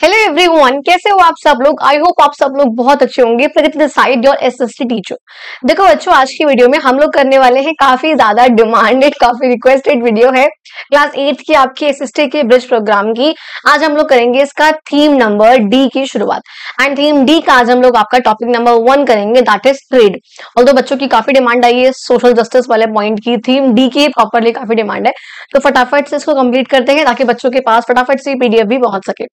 Hello everyone, कैसे हो आप सब लोग। आई होप आप सब लोग बहुत अच्छे होंगे। Pragati the side your SST teacher. देखो बच्चों, आज की वीडियो में हम लोग करने वाले हैं काफी ज्यादा डिमांडेड, काफी रिक्वेस्टेड वीडियो है क्लास 8 की आपकी एसएसटी के ब्रिज प्रोग्राम की। आज हम लोग करेंगे इसका थीम नंबर डी की शुरुआत। एंड थीम डी का आज हम लोग आपका टॉपिक नंबर 1 करेंगे, दैट इज ट्रेड। ऑल्दो बच्चों की काफी डिमांड आई है सोशल जस्टिस वाले पॉइंट की, थीम डी की प्रॉपरली काफी डिमांड है, तो फटाफट से इसको कंप्लीट करते हैं ताकि बच्चों के पास फटाफट से पीडीएफ भी पहुंच सके।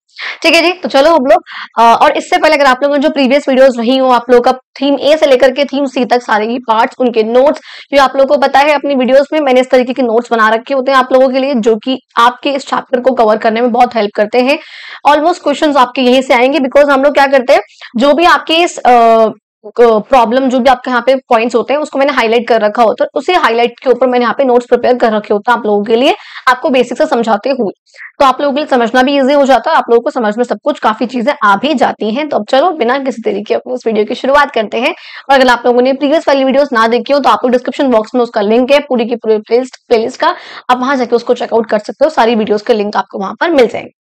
ठीक है जी, तो चलो हम लोग और इससे पहले अगर आप लोगों ने जो प्रीवियस वीडियोस रही हो, आप लोग का थीम ए से लेकर के थीम सी तक सारे ही पार्ट्स, उनके नोट्स जो आप लोगों को पता है अपनी वीडियोस में मैंने इस तरीके के नोट्स बना रखे होते हैं आप लोगों के लिए, जो कि आपके इस चैप्टर को कवर करने में बहुत हेल्प करते हैं। ऑलमोस्ट क्वेश्चंस आपके यहीं से आएंगे, बिकॉज हम लोग क्या करते हैं, जो भी आपके इस प्रॉब्लम जो भी आपके यहाँ पे पॉइंट्स होते हैं उसको मैंने हाईलाइट कर रखा होता है, उसी हाईलाइट के ऊपर मैंने यहाँ पे नोट्स प्रिपेयर कर रखे होते हैं आप लोगों के लिए, आपको बेसिक से समझाते हुए, तो आप लोगों के लिए समझना भी इजी हो जाता है, आप लोगों को समझ में सब कुछ काफी चीजें आ भी जाती हैं। तो अब चलो बिना किसी तरीके अपनी इस वीडियो की शुरुआत करते हैं। और अगर आप लोगों ने प्रीवियस वाली वीडियोस ना देखी हो तो आप लोग डिस्क्रिप्शन बॉक्स में उसका लिंक है पूरी की पूरी प्लेलिस्ट का, आप वहां जाके उसको चेकआउट कर सकते हो, सारी वीडियोस के लिंक आपको वहां पर मिल जाएंगे।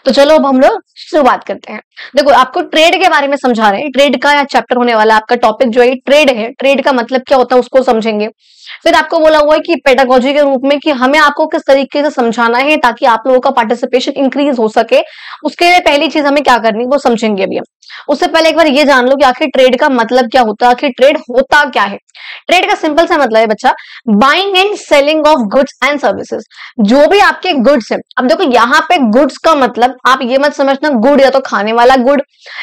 तो चलो अब हम लोग शुरुआत करते हैं। देखो आपको ट्रेड के बारे में समझा रहे हैं, ट्रेड का चैप्टर होने वाला आपका टॉपिक जो है ट्रेड है, ट्रेड का मतलब क्या होता है उसको समझेंगे। फिर आपको बोला हुआ है कि पेडागोजी के रूप में कि हमें आपको किस तरीके से समझाना है ताकि आप लोगों का पार्टिसिपेशन इंक्रीज हो सके, उसके लिए पहली चीज हमें क्या करनी है वो समझेंगे अभी हम। उससे पहले एक बार ये जान लो कि आखिर ट्रेड का मतलब क्या होता है, आखिर ट्रेड होता क्या है। ट्रेड का सिंपल सा मतलब है बच्चा, buying and selling of goods and services. जो भी आपके गुड्स है, अब देखो यहाँ पे गुड्स का मतलब आप ये मत समझना गुड या तो खाने वाला गुड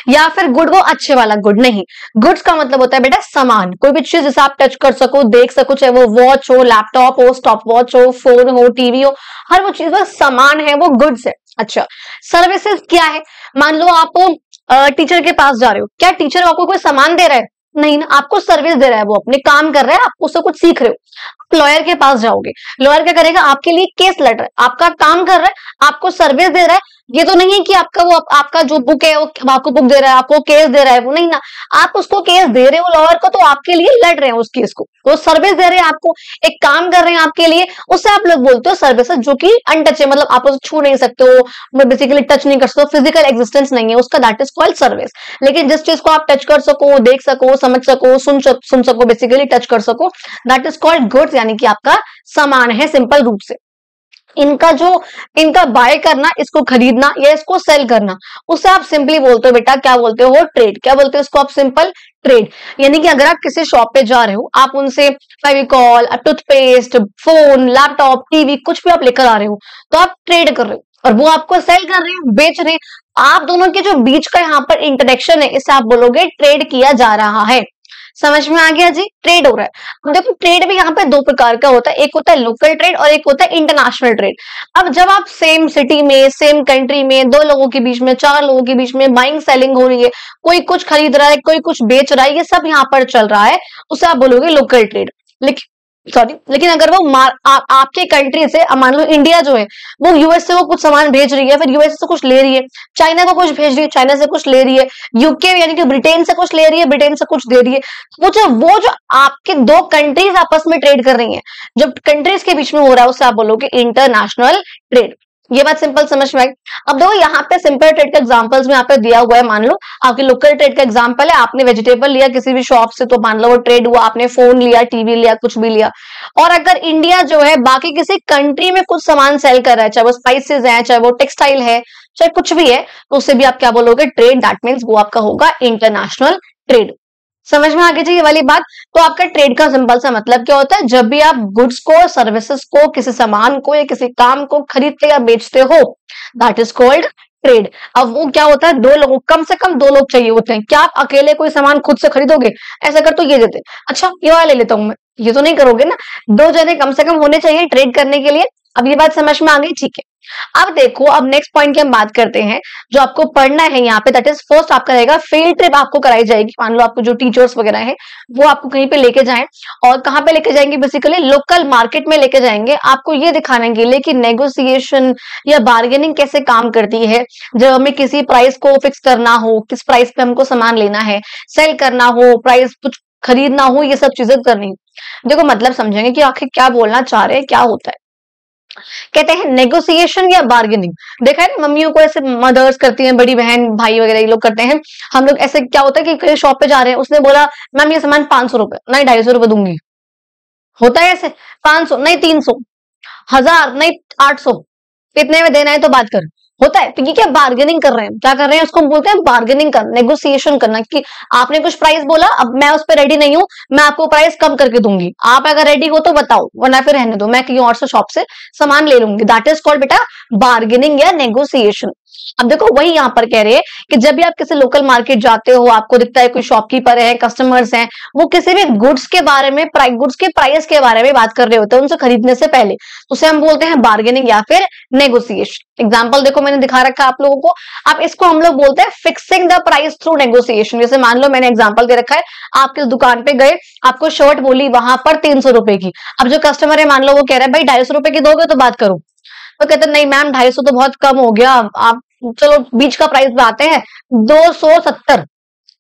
या फिर गुड वो अच्छे वाला गुड, नहीं। गुड्स का मतलब होता है बेटा सामान, कोई भी चीज जिसे आप टच कर सको, देख सको, चाहे वो वॉच हो, लैपटॉप हो, स्टॉप वॉच हो, फोन हो, टीवी हो, हर वो चीज वो सामान है, वो गुड्स है। अच्छा, सर्विसेज क्या है, मान लो आप टीचर के पास जा रहे हो, क्या टीचर आपको कोई सामान दे रहा है? नहीं ना, आपको सर्विस दे रहा है, वो अपने काम कर रहा है, आप उससे कुछ सीख रहे हो। लॉयर के पास जाओगे, लॉयर क्या करेगा, आपके लिए केस लड़ रहा है, आपका काम कर रहा है, आपको सर्विस दे रहा है। ये तो नहीं है कि आपका वो आपका जो बुक है वो आपको बुक दे रहा है, आपको केस दे रहा है, वो नहीं ना, आप उसको केस दे रहे हो लॉयर को, तो आपके लिए लड़ रहे हैं उस केस को, वो सर्विस दे रहे हैं आपको, एक काम कर रहे हैं आपके लिए, उससे आप लोग बोलते हो सर्विसेज, जो कि अनटच है, मतलब आप उसे छू नहीं सकते हो, बेसिकली टच नहीं कर सकते हो, फिजिकल एग्जिस्टेंस नहीं है उसका, दैट इज कॉल्ड सर्विस। लेकिन जिस चीज को आप टच कर सको, देख सको, समझ सको, सुन सको, बेसिकली टच कर सको, दैट इज कॉल्ड गुड्स, यानी कि आपका सामान है सिंपल रूप से। इनका बाय करना, इसको खरीदना या इसको सेल करना, उसे आप सिंपली बोलते हो बेटा, क्या बोलते हो, ट्रेड। क्या बोलते हो इसको आप, सिंपल ट्रेड। यानी कि अगर आप किसी शॉप पे जा रहे हो, आप उनसे Fevicol, toothpaste, phone, laptop, TV कुछ भी आप लेकर आ रहे हो, तो आप ट्रेड कर रहे हो और वो आपको सेल कर रहे हैं, बेच रहे हैं। आप दोनों के जो बीच का यहाँ पर इंटरेक्शन है, इसे आप बोलोगे ट्रेड किया जा रहा है। समझ में आ गया जी, ट्रेड हो रहा है। देखो ट्रेड भी यहाँ पे दो प्रकार का होता है, एक होता है लोकल ट्रेड और एक होता है इंटरनेशनल ट्रेड। अब जब आप सेम सिटी में, सेम कंट्री में, दो लोगों के बीच में, चार लोगों के बीच में बाइंग सेलिंग हो रही है, कोई कुछ खरीद रहा है, कोई कुछ बेच रहा है, ये सब यहाँ पर चल रहा है, उसे आप बोलोगे लोकल ट्रेड। लेकिन अगर वो आपके कंट्री से, मान लो इंडिया जो है वो यूएस से वो कुछ सामान भेज रही है, फिर यूएस से कुछ ले रही है, चाइना को कुछ भेज रही है, चाइना से कुछ ले रही है, यूके यानी कि ब्रिटेन से कुछ ले रही है, ब्रिटेन से कुछ दे रही है, वो जो आपके दो कंट्रीज आपस में ट्रेड कर रही हैं, जब कंट्रीज के बीच में हो रहा है, उसे आप बोलोगे इंटरनेशनल ट्रेड। ये बात सिंपल समझ में आई। अब देखो यहाँ पे सिंपल ट्रेड का एग्जांपल्स में यहाँ पे दिया हुआ है, मान लो आपके लोकल ट्रेड का एग्जांपल है, आपने वेजिटेबल लिया किसी भी शॉप से, तो मान लो वो ट्रेड हुआ, आपने फोन लिया, टीवी लिया, कुछ भी लिया। और अगर इंडिया जो है बाकी किसी कंट्री में कुछ सामान सेल कर रहा है, चाहे वो स्पाइसेस है, चाहे वो टेक्सटाइल है, चाहे कुछ भी है, तो उसे भी आप क्या बोलोगे, ट्रेड। दैट मीन्स वो आपका होगा इंटरनेशनल ट्रेड। समझ में आ गई ये वाली बात। तो आपका ट्रेड का सिंपल सा मतलब क्या होता है, जब भी आप गुड्स को, सर्विसेज को, किसी सामान को या किसी काम को खरीदते या बेचते हो, दैट इज कॉल्ड ट्रेड। अब वो क्या होता है, दो लोगों, कम से कम दो लोग चाहिए होते हैं। क्या आप अकेले कोई सामान खुद से खरीदोगे, ऐसा कर तो ये देते, अच्छा ये वाला ले लेता हूं मैं, ये तो नहीं करोगे ना, दो जने कम से कम होने चाहिए ट्रेड करने के लिए। अब ये बात समझ में आ गई, ठीक है। अब देखो, अब नेक्स्ट पॉइंट की हम बात करते हैं, जो आपको पढ़ना है यहाँ पे, दैट इज फर्स्ट आपका रहेगा फील्ड ट्रिप आपको कराई जाएगी। मान लो आपको जो टीचर्स वगैरह है वो आपको कहीं पे लेके जाएं, और कहाँ पे लेके जाएंगे, बेसिकली लोकल मार्केट में लेके जाएंगे, आपको ये दिखाने के लिए कि नेगोशिएशन या बार्गेनिंग कैसे काम करती है। जब हमें किसी प्राइस को फिक्स करना हो, किस प्राइस पे हमको सामान लेना है, सेल करना हो, प्राइस कुछ खरीदना हो, ये सब चीजें करनी। देखो मतलब समझेंगे कि आखिर क्या बोलना चाह रहे हैं, क्या होता है। कहते हैं नेगोशिएशन या बार्गेनिंग। देखा है ना, मम्मियों को ऐसे मदर्स करती हैं, बड़ी बहन भाई वगैरह ये लोग करते हैं। हम लोग ऐसे क्या होता है कि शॉप पे जा रहे हैं, उसने बोला मैम ये सामान 500 रुपए, नहीं 250 रुपए दूंगी। होता है ऐसे, 500 नहीं 300, 1000 नहीं 800, कितने में देना है तो बात कर। होता है, तो ये क्या बार्गेनिंग कर रहे हैं, क्या कर रहे हैं, उसको हम बोलते हैं बार्गेनिंग करना, नेगोशिएशन करना, कि आपने कुछ प्राइस बोला, अब मैं उस पर रेडी नहीं हूं, मैं आपको प्राइस कम करके दूंगी, आप अगर रेडी हो तो बताओ, वरना फिर रहने दो, मैं कहीं और से शॉप से सामान ले लूंगी। दैट इज कॉल्ड बेटा बार्गेनिंग या नेगोशिएशन। अब देखो वही यहाँ पर कह रहे हैं कि जब भी आप किसी लोकल मार्केट जाते हो, आपको दिखता है कोई शॉपकीपर है, कस्टमर्स हैं, वो किसी भी गुड्स के बारे में, गुड्स के प्राइस के बारे में बात कर रहे होते हैं उनसे खरीदने से पहले, उसे हम बोलते हैं बार्गेनिंग या फिर नेगोशिएशन। एग्जाम्पल देखो मैंने दिखा रखा है आप लोगों को, अब इसको हम लोग बोलते हैं fixing the price through negotiation. जैसे मान लो मैंने एग्जाम्पल दे रखा है, आप किस दुकान पे गए, आपको शर्ट बोली वहां पर 300 रुपए की, अब जो कस्टमर है मान लो वो कह रहा है भाई 250 रुपए की दोगे तो बात करो, तो कहते नहीं मैम 250 तो बहुत कम हो गया, आप चलो बीच का प्राइस पे आते हैं, 270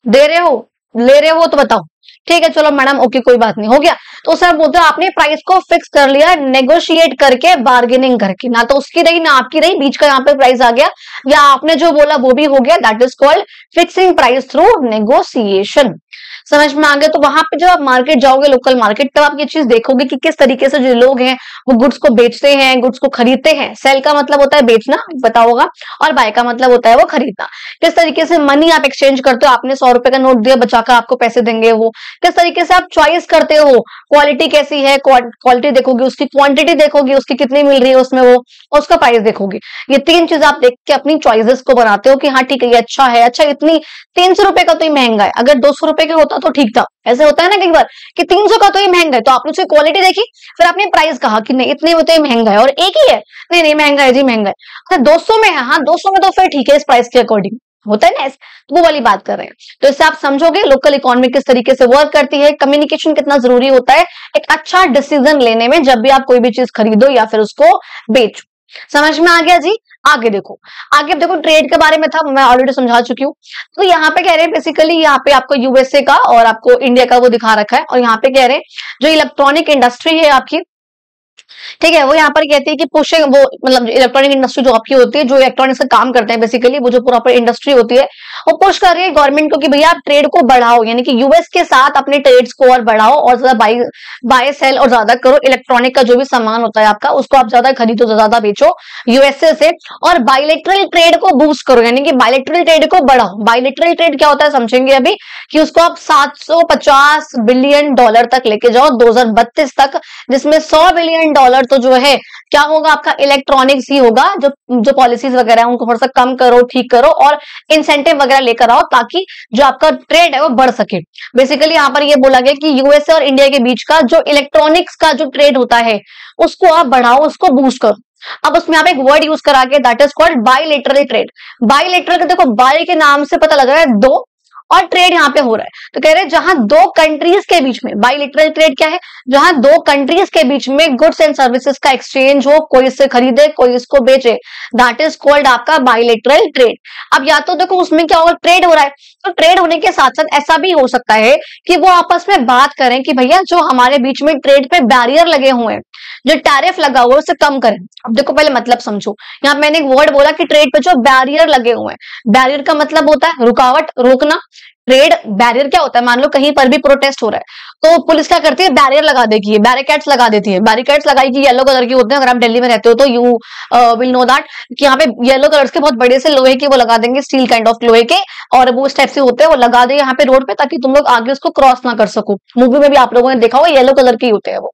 दे रहे हो, ले रहे हो तो बताओ। ठीक है चलो मैडम ओके कोई बात नहीं, हो गया। तो सर बोलते हो आपने प्राइस को फिक्स कर लिया नेगोशिएट करके, बार्गेनिंग करके, ना तो उसकी रही ना आपकी रही, बीच का यहाँ पे प्राइस आ गया, या आपने जो बोला वो भी हो गया। That is called fixing price through negotiation. समझ में आ गया। तो वहां पे जब आप मार्केट जाओगे, लोकल मार्केट, तब आप ये चीज देखोगे कि किस तरीके से जो लोग हैं वो गुड्स को बेचते हैं, गुड्स को खरीदते हैं। सेल का मतलब होता है बेचना, पता होगा, और बाय का मतलब होता है वो खरीदना। किस तरीके से मनी आप एक्सचेंज करते हो, आपने 100 रुपए का नोट दिया, बचाकर आपको पैसे देंगे वो। किस तरीके से आप चॉइस करते हो, क्वालिटी कैसी है, क्वालिटी देखोगे, उसकी क्वांटिटी देखोगे, उसकी कितनी मिल रही है उसमें वो, और उसका प्राइस देखोगे। ये 3 चीज आप देख के अपनी चॉइसेस को बनाते हो कि हाँ ठीक है ये अच्छा है, अच्छा इतनी 300 रुपए का तो ये महंगा है, अगर 200 रुपए का होता तो ठीक था। ऐसे होता है ना कई बार कि 300 का तो ये महंगा है, तो आपने उसकी क्वालिटी देखी, फिर आपने प्राइस कहा कि नहीं इतने में तो ये महंगा है, और एक ही है, नहीं नहीं महंगा है जी महंगा है, अच्छा 200 में है, हाँ 200 में तो फिर ठीक है इस प्राइस के अकॉर्डिंग, होता है ना, तो वो वाली बात कर रहे हैं। तो इससे आप समझोगे लोकल इकोनॉमी किस तरीके से वर्क करती है, कम्युनिकेशन कितना जरूरी होता है एक अच्छा डिसीजन लेने में, जब भी आप कोई भी चीज खरीदो या फिर उसको बेचो। समझ में आ गया जी। आगे देखो, आगे अब देखो ट्रेड के बारे में था, मैं ऑलरेडी समझा चुकी हूँ। तो यहाँ पे कह रहे हैं बेसिकली, यहाँ पे आपको यूएसए का और आपको इंडिया का वो दिखा रखा है, और यहाँ पे कह रहे हैं जो इलेक्ट्रॉनिक इंडस्ट्री है आपकी, ठीक है, वो यहाँ पर कहती है कि पुशिंग, वो मतलब इलेक्ट्रॉनिक इंडस्ट्री जो आपकी होती है, जो इलेक्ट्रॉनिक्स का काम करते हैं बेसिकली, वो जो प्रॉपर इंडस्ट्री होती है, वो पुश कर रही है गवर्नमेंट को कि भैया आप ट्रेड को बढ़ाओ, यानी कि यूएस के साथ अपने ट्रेड्स को और बढ़ाओ, और ज्यादा बाय सेल और ज्यादा करो। इलेक्ट्रॉनिक का जो भी सामान होता है आपका, उसको आप ज्यादा खरीदो, ज्यादा बेचो यूएसए से, और बायलैटरल ट्रेड को बूस्ट करो, यानी कि बायलैटरल ट्रेड को बढ़ाओ। बायलैटरल ट्रेड क्या होता है समझेंगे अभी, कि उसको आप 750 बिलियन डॉलर तक लेके जाओ 2032 तक, जिसमें 100 बिलियन डॉलर तो जो है क्या होगा आपका इलेक्ट्रॉनिक्स ही होगा। जो पॉलिसीज वगैरह है उनको थोड़ा सा कम करो, ठीक करो, और इंसेंटिव वगैरह लेकर आओ, ताकि जो आपका ट्रेड है वो बढ़ सके। बेसिकली यहाँ पर ये बोला गया कि यूएसए और इंडिया के बीच का जो इलेक्ट्रॉनिक्स का जो ट्रेड होता है उसको आप बढ़ाओ, उसको बूस्ट करो। अब उसमें आप एक वर्ड यूज करा के, that is called bilateral trade. Bilateral, देखो बाय के नाम से पता लग रहा है दो, और ट्रेड यहाँ पे हो रहा है, तो कह रहे हैं जहां दो कंट्रीज के बीच में, बायलैटरल ट्रेड क्या है, जहां दो कंट्रीज के बीच में गुड्स एंड सर्विसेज का एक्सचेंज हो, कोई इससे खरीदे कोई इसको बेचे, दैट इज कॉल्ड आपका बायलैटरल ट्रेड। अब या तो देखो उसमें क्या होगा, ट्रेड हो रहा है, तो ट्रेड होने के साथ साथ ऐसा भी हो सकता है कि वो आपस में बात करें कि भैया जो हमारे बीच में ट्रेड पे बैरियर लगे हुए हैं, जो टैरिफ लगा हुआ है उसे कम करें। अब देखो पहले मतलब समझो, यहाँ मैंने एक वर्ड बोला कि ट्रेड पे जो बैरियर लगे हुए हैं, बैरियर का मतलब होता है रुकावट, रोकना। ट्रेड बैरियर क्या होता है, मान लो कहीं पर भी प्रोटेस्ट हो रहा है तो पुलिस क्या करती है, बैरियर लगा देती है, बैरिकेड्स लगा देती है। बैरिकेड्स लगाएगी, येलो कलर की होते हैं, अगर आप दिल्ली में रहते हो तो यू विल नो दैट कि यहाँ पे येलो कलर्स के बहुत बड़े से लोहे के वो लगा देंगे, स्टील काइंड ऑफ लोहे के, और वो स्टेप से होते हैं, वो लगा दे यहाँ पे रोड पे, ताकि तुम लोग आगे उसको क्रॉस ना कर सको। मूवी में भी आप लोगों ने देखा होगा येलो कलर के होते हैं वो,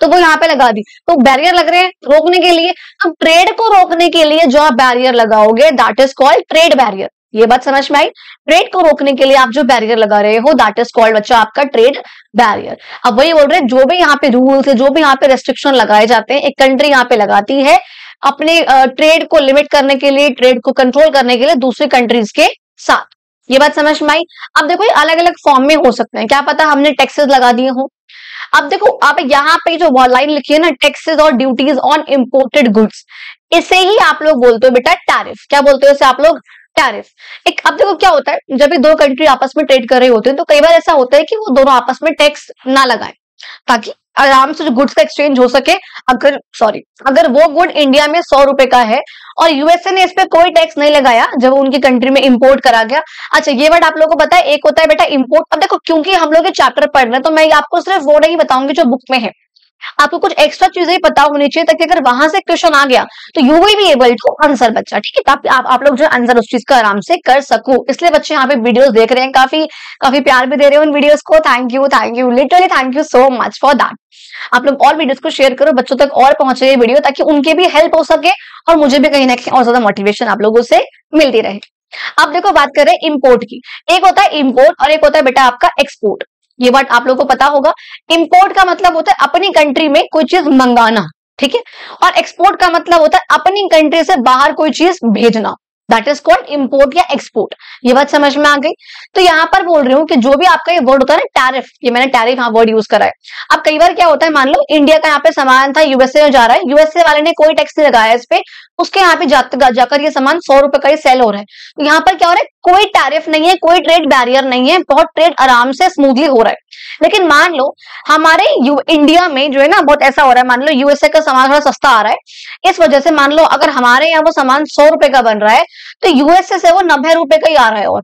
तो वो यहाँ पे लगा दी, तो बैरियर लग रहे हैं रोकने के लिए। अब ट्रेड को रोकने के लिए जो आप बैरियर लगाओगे that is called trade barrier. ये बात समझ में आई, ट्रेड को रोकने के लिए आप जो बैरियर लगा रहे हो दैट इज कॉल्ड बच्चा आपका ट्रेड बैरियर। अब वही बोल रहे हैं, जो भी यहाँ पे रूल्स है, जो भी यहाँ पे रेस्ट्रिक्शन लगाए जाते हैं, एक कंट्री यहाँ पे लगाती है अपने ट्रेड को लिमिट करने के लिए, ट्रेड को कंट्रोल करने के लिए दूसरी कंट्रीज के साथ। ये बात समझ में आई। अब देखो अलग अलग फॉर्म में हो सकते हैं, क्या पता हमने टैक्सेस लगा दिए हो। अब देखो आप यहाँ पे जो लाइन लिखी है ना, टैक्सेस और ड्यूटीज ऑन इम्पोर्टेड गुड्स, इसे ही आप लोग बोलते हो बेटा टैरिफ। क्या बोलते हो इसे आप लोग, टैरिफ। एक अब देखो क्या होता है, जब भी दो कंट्री आपस में ट्रेड कर रहे होते हैं तो कई बार ऐसा होता है कि वो दोनों आपस में टैक्स ना लगाएं, ताकि आराम से जो गुड्स का एक्सचेंज हो सके। अगर वो गुड इंडिया में 100 रुपए का है और यूएसए ने इस पे कोई टैक्स नहीं लगाया जब उनकी कंट्री में इंपोर्ट करा गया। अच्छा, ये वर्ड आप लोगों को पता है, एक होता है बेटा इंपोर्ट। अब देखो, क्योंकि हम लोग ये चैप्टर पढ़ रहे हैं तो मैं आपको सिर्फ वो नहीं बताऊंगी जो बुक में है, आपको कुछ एक्स्ट्रा चीजें पता होनी चाहिए ताकि अगर वहां से क्वेश्चन आ गया तो you will be able to answer बच्चा, ठीक है। आप लोग जो आंसर उस चीज का आराम से कर सको, इसलिए बच्चे यहाँ पे वीडियोस देख रहे हैं, काफी प्यार भी दे रहे हो उन वीडियोस को। Thank you literally thank you so much for that. आप लोग और वीडियोस को शेयर करो, बच्चों तक और पहुंचे ये वीडियो, ताकि उनके भी हेल्प हो सके और मुझे भी कहीं ना कहीं और ज्यादा मोटिवेशन आप लोगों से मिलती रहे। अब देखो, बात कर रहे हैं इंपोर्ट की। एक होता है इंपोर्ट और एक होता है बेटा आपका एक्सपोर्ट। ये बात आप लोगों को पता होगा। इंपोर्ट का मतलब होता है अपनी कंट्री में कोई चीज मंगाना, ठीक है, और एक्सपोर्ट का मतलब होता है अपनी कंट्री से बाहर कोई चीज भेजना। दैट इज कॉल्ड इंपोर्ट या एक्सपोर्ट। ये बात समझ में आ गई। तो यहाँ पर बोल रही हूँ कि जो भी आपका ये वर्ड होता है ना टैरिफ, ये मैंने टैरिफ हाँ वर्ड यूज करा है। अब कई बार क्या होता है, मान लो इंडिया का यहाँ पे सामान था, यूएसए में जा रहा है, यूएसए वाले ने कोई टैक्स नहीं लगाया इस पे, उसके यहाँ पे जाकर ये सामान 100 रुपए का ही सेल हो रहा है। तो यहाँ पर क्या हो रहा है, कोई टैरिफ नहीं है, कोई ट्रेड बैरियर नहीं है, बहुत ट्रेड आराम से स्मूथली हो रहा है। लेकिन मान लो हमारे इंडिया में जो है ना बहुत ऐसा हो रहा है, मान लो यूएसए का सामान थोड़ा सस्ता आ रहा है, इस वजह से मान लो अगर हमारे यहाँ वो सामान 100 रुपए का बन रहा है तो यूएसए से वो 90 रुपए का ही आ रहा है और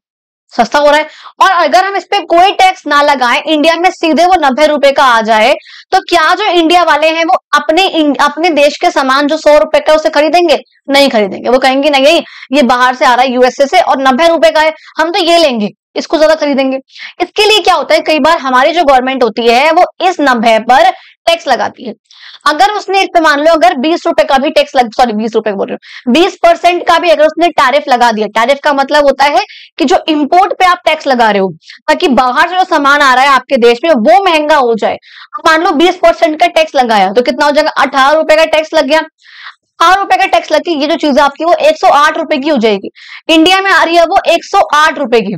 सस्ता हो रहा है। और अगर हम इस पे कोई टैक्स ना लगाएं, इंडिया में सीधे वो 90 रुपए का आ जाए, तो क्या जो इंडिया वाले हैं वो अपने देश के सामान जो 100 रुपए का उसे खरीदेंगे? नहीं खरीदेंगे। वो कहेंगे नहीं, ये बाहर से आ रहा है यूएसए से और 90 रुपए का है, हम तो ये लेंगे, इसको ज्यादा खरीदेंगे। इसके लिए क्या होता है, कई बार हमारी जो गवर्नमेंट होती है वो इस 90 पर टैक्स लगाती है। अगर उसने इस पे मान लो अगर 20 रुपए का भी टैक्स 20 रुपए बोल रहे हो, 20% का भी अगर उसने टैरिफ लगा दिया, टैरिफ का मतलब होता है कि जो इंपोर्ट पे आप टैक्स लगा रहे हो ताकि बाहर से जो सामान आ रहा है आपके देश में वो महंगा हो जाए। मान लो 20% का टैक्स लगाया तो कितना हो जाएगा, 18 रुपए का टैक्स लग गया। 8 रुपए का टैक्स लग के ये जो चीज आपकी वो 108 रुपए की हो जाएगी। इंडिया में आ रही है वो 108 रुपए की।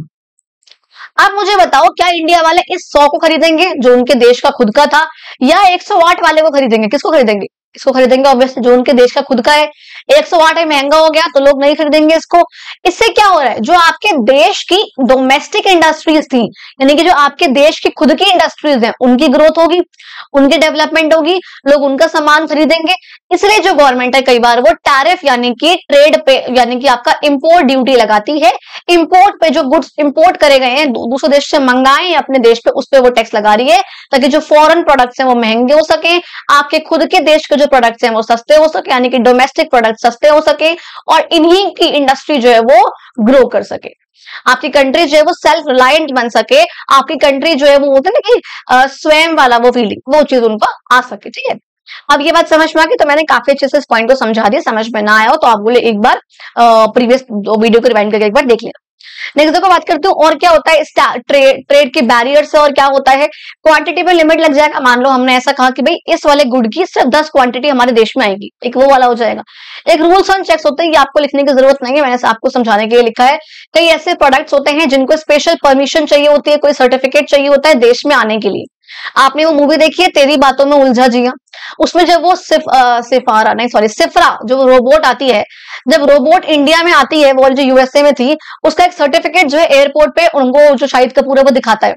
अब मुझे बताओ, क्या इंडिया वाले इस 100 को खरीदेंगे जो उनके देश का खुद का था, या 108 वाले को खरीदेंगे? किसको खरीदेंगे? इसको खरीदेंगे ऑब्वियसली, जो उनके देश का खुद का है। 108 है, महंगा हो गया तो लोग नहीं खरीदेंगे इसको। इससे क्या हो रहा है, जो आपके देश की डोमेस्टिक इंडस्ट्रीज थी, यानी कि जो आपके देश की खुद की इंडस्ट्रीज हैं, उनकी ग्रोथ होगी, उनकी डेवलपमेंट होगी, लोग उनका सामान खरीदेंगे। इसलिए जो गवर्नमेंट है कई बार वो टैरिफ यानी कि ट्रेड पे यानी कि आपका इंपोर्ट ड्यूटी लगाती है। इंपोर्ट पे जो गुड्स इंपोर्ट करे गए हैं, दूसरे देश से मंगाए हैं अपने देश पे, उस पे वो टैक्स लगा रही है ताकि जो फॉरेन प्रोडक्ट्स हैं वो महंगे हो सके, आपके खुद के देश के जो प्रोडक्ट्स हैं वो सस्ते हो सके, यानी कि डोमेस्टिक प्रोडक्ट सस्ते हो सके और इन्हीं की इंडस्ट्री जो है वो ग्रो कर सके। आपकी कंट्री जो है वो सेल्फ रिलायंट बन सके, आपकी कंट्री जो है वो होता है ना कि स्वयं वाला वो फीलिंग, वो चीज उनको आ सके, ठीक है। अब ये बात समझ में आ गई, तो मैंने काफी अच्छे से इस पॉइंट को समझा दिया। समझ में ना आया हो तो आप बोले एक बार प्रीवियस वीडियो को रिवाइंड करके एक बार देख लेना। नेक्स्ट देखो, बात करते हूँ और क्या होता है ट्रेड के बैरियर से, और क्या होता है क्वांटिटी पे लिमिट लग जाएगा। मान लो हमने ऐसा कहा कि भाई इस वाले गुड की सिर्फ 10 क्वांटिटी हमारे देश में आएगी, एक वो वाला हो जाएगा। एक रूल्स एंड चेक्स होते हैं, ये आपको लिखने की जरूरत नहीं है, मैंने आपको समझाने के लिए लिखा है। कई ऐसे प्रोडक्ट्स होते हैं जिनको स्पेशल परमिशन चाहिए होती है, कोई सर्टिफिकेट चाहिए होता है देश में आने के लिए। आपने वो मूवी देखी है तेरी बातों में उलझा जिया, उसमें जब वो सिफ्रा जो रोबोट आती है, जब रोबोट इंडिया में आती है, वो जो यूएसए में थी, उसका एक सर्टिफिकेट जो है एयरपोर्ट पे उनको जो शाहिद कपूर है वो दिखाता है,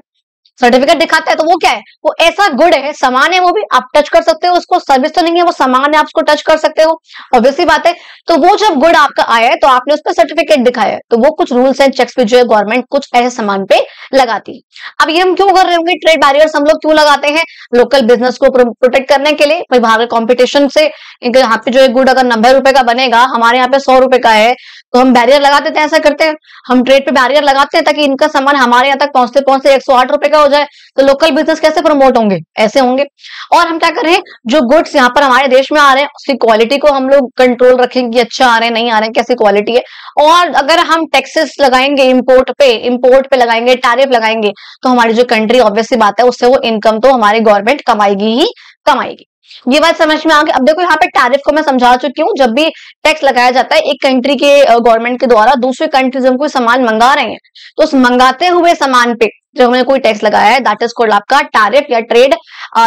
सर्टिफिकेट दिखाता है। तो वो क्या है, वो ऐसा गुड है, सामान है, वो भी आप टच कर सकते हो उसको, सर्विस तो नहीं है, वो सामान है, आप उसको टच कर सकते हो, ऑब्वियसली बात है। तो वो जब गुड आपका आया है तो आपने उसका सर्टिफिकेट दिखाया है, तो वो कुछ रूल्स एंड चेक्स पे जो है गवर्नमेंट कुछ ऐसे सामान पे लगाती है। अब ये हम क्यों कर रहे होंगे, ट्रेड बैरियर्स हम लोग क्यों लगाते हैं? लोकल बिजनेस को प्रोटेक्ट करने के लिए, भाई बाहर कॉम्पिटिशन से। यहाँ पे जो है गुड अगर 90 रुपए का बनेगा, हमारे यहाँ पे 100 रुपए का है, तो हम बैरियर लगा देते हैं, ऐसा करते हैं हम ट्रेड पे बैरियर लगाते हैं ताकि इनका सामान हमारे यहाँ तक पहुंचते पहुंचते 108 रुपए का हो जाए। तो लोकल बिजनेस कैसे प्रमोट होंगे? ऐसे होंगे। और हम क्या कर रहे हैं, जो गुड्स यहाँ पर हमारे देश में आ रहे हैं उसकी क्वालिटी को हम लोग कंट्रोल रखेंगे कि अच्छा आ रहे हैं नहीं आ रहे हैं, कैसी क्वालिटी है। और अगर हम टैक्सेस लगाएंगे इंपोर्ट पे लगाएंगे, टैरिफ लगाएंगे, तो हमारी जो कंट्री ऑब्वियसली बात है उससे वो इनकम तो हमारी गवर्नमेंट कमाएगी ही कमाएगी। ये बात समझ में आ गई। अब देखो यहाँ पे टैरिफ को मैं समझा चुकी हूँ। जब भी टैक्स लगाया जाता है एक कंट्री के गवर्नमेंट के द्वारा दूसरे कंट्री से हम कोई सामान मंगा रहे हैं, तो उस मंगाते हुए सामान पे जो हमने कोई टैक्स लगाया है, दैट इज कॉल्ड आपका टैरिफ या ट्रेड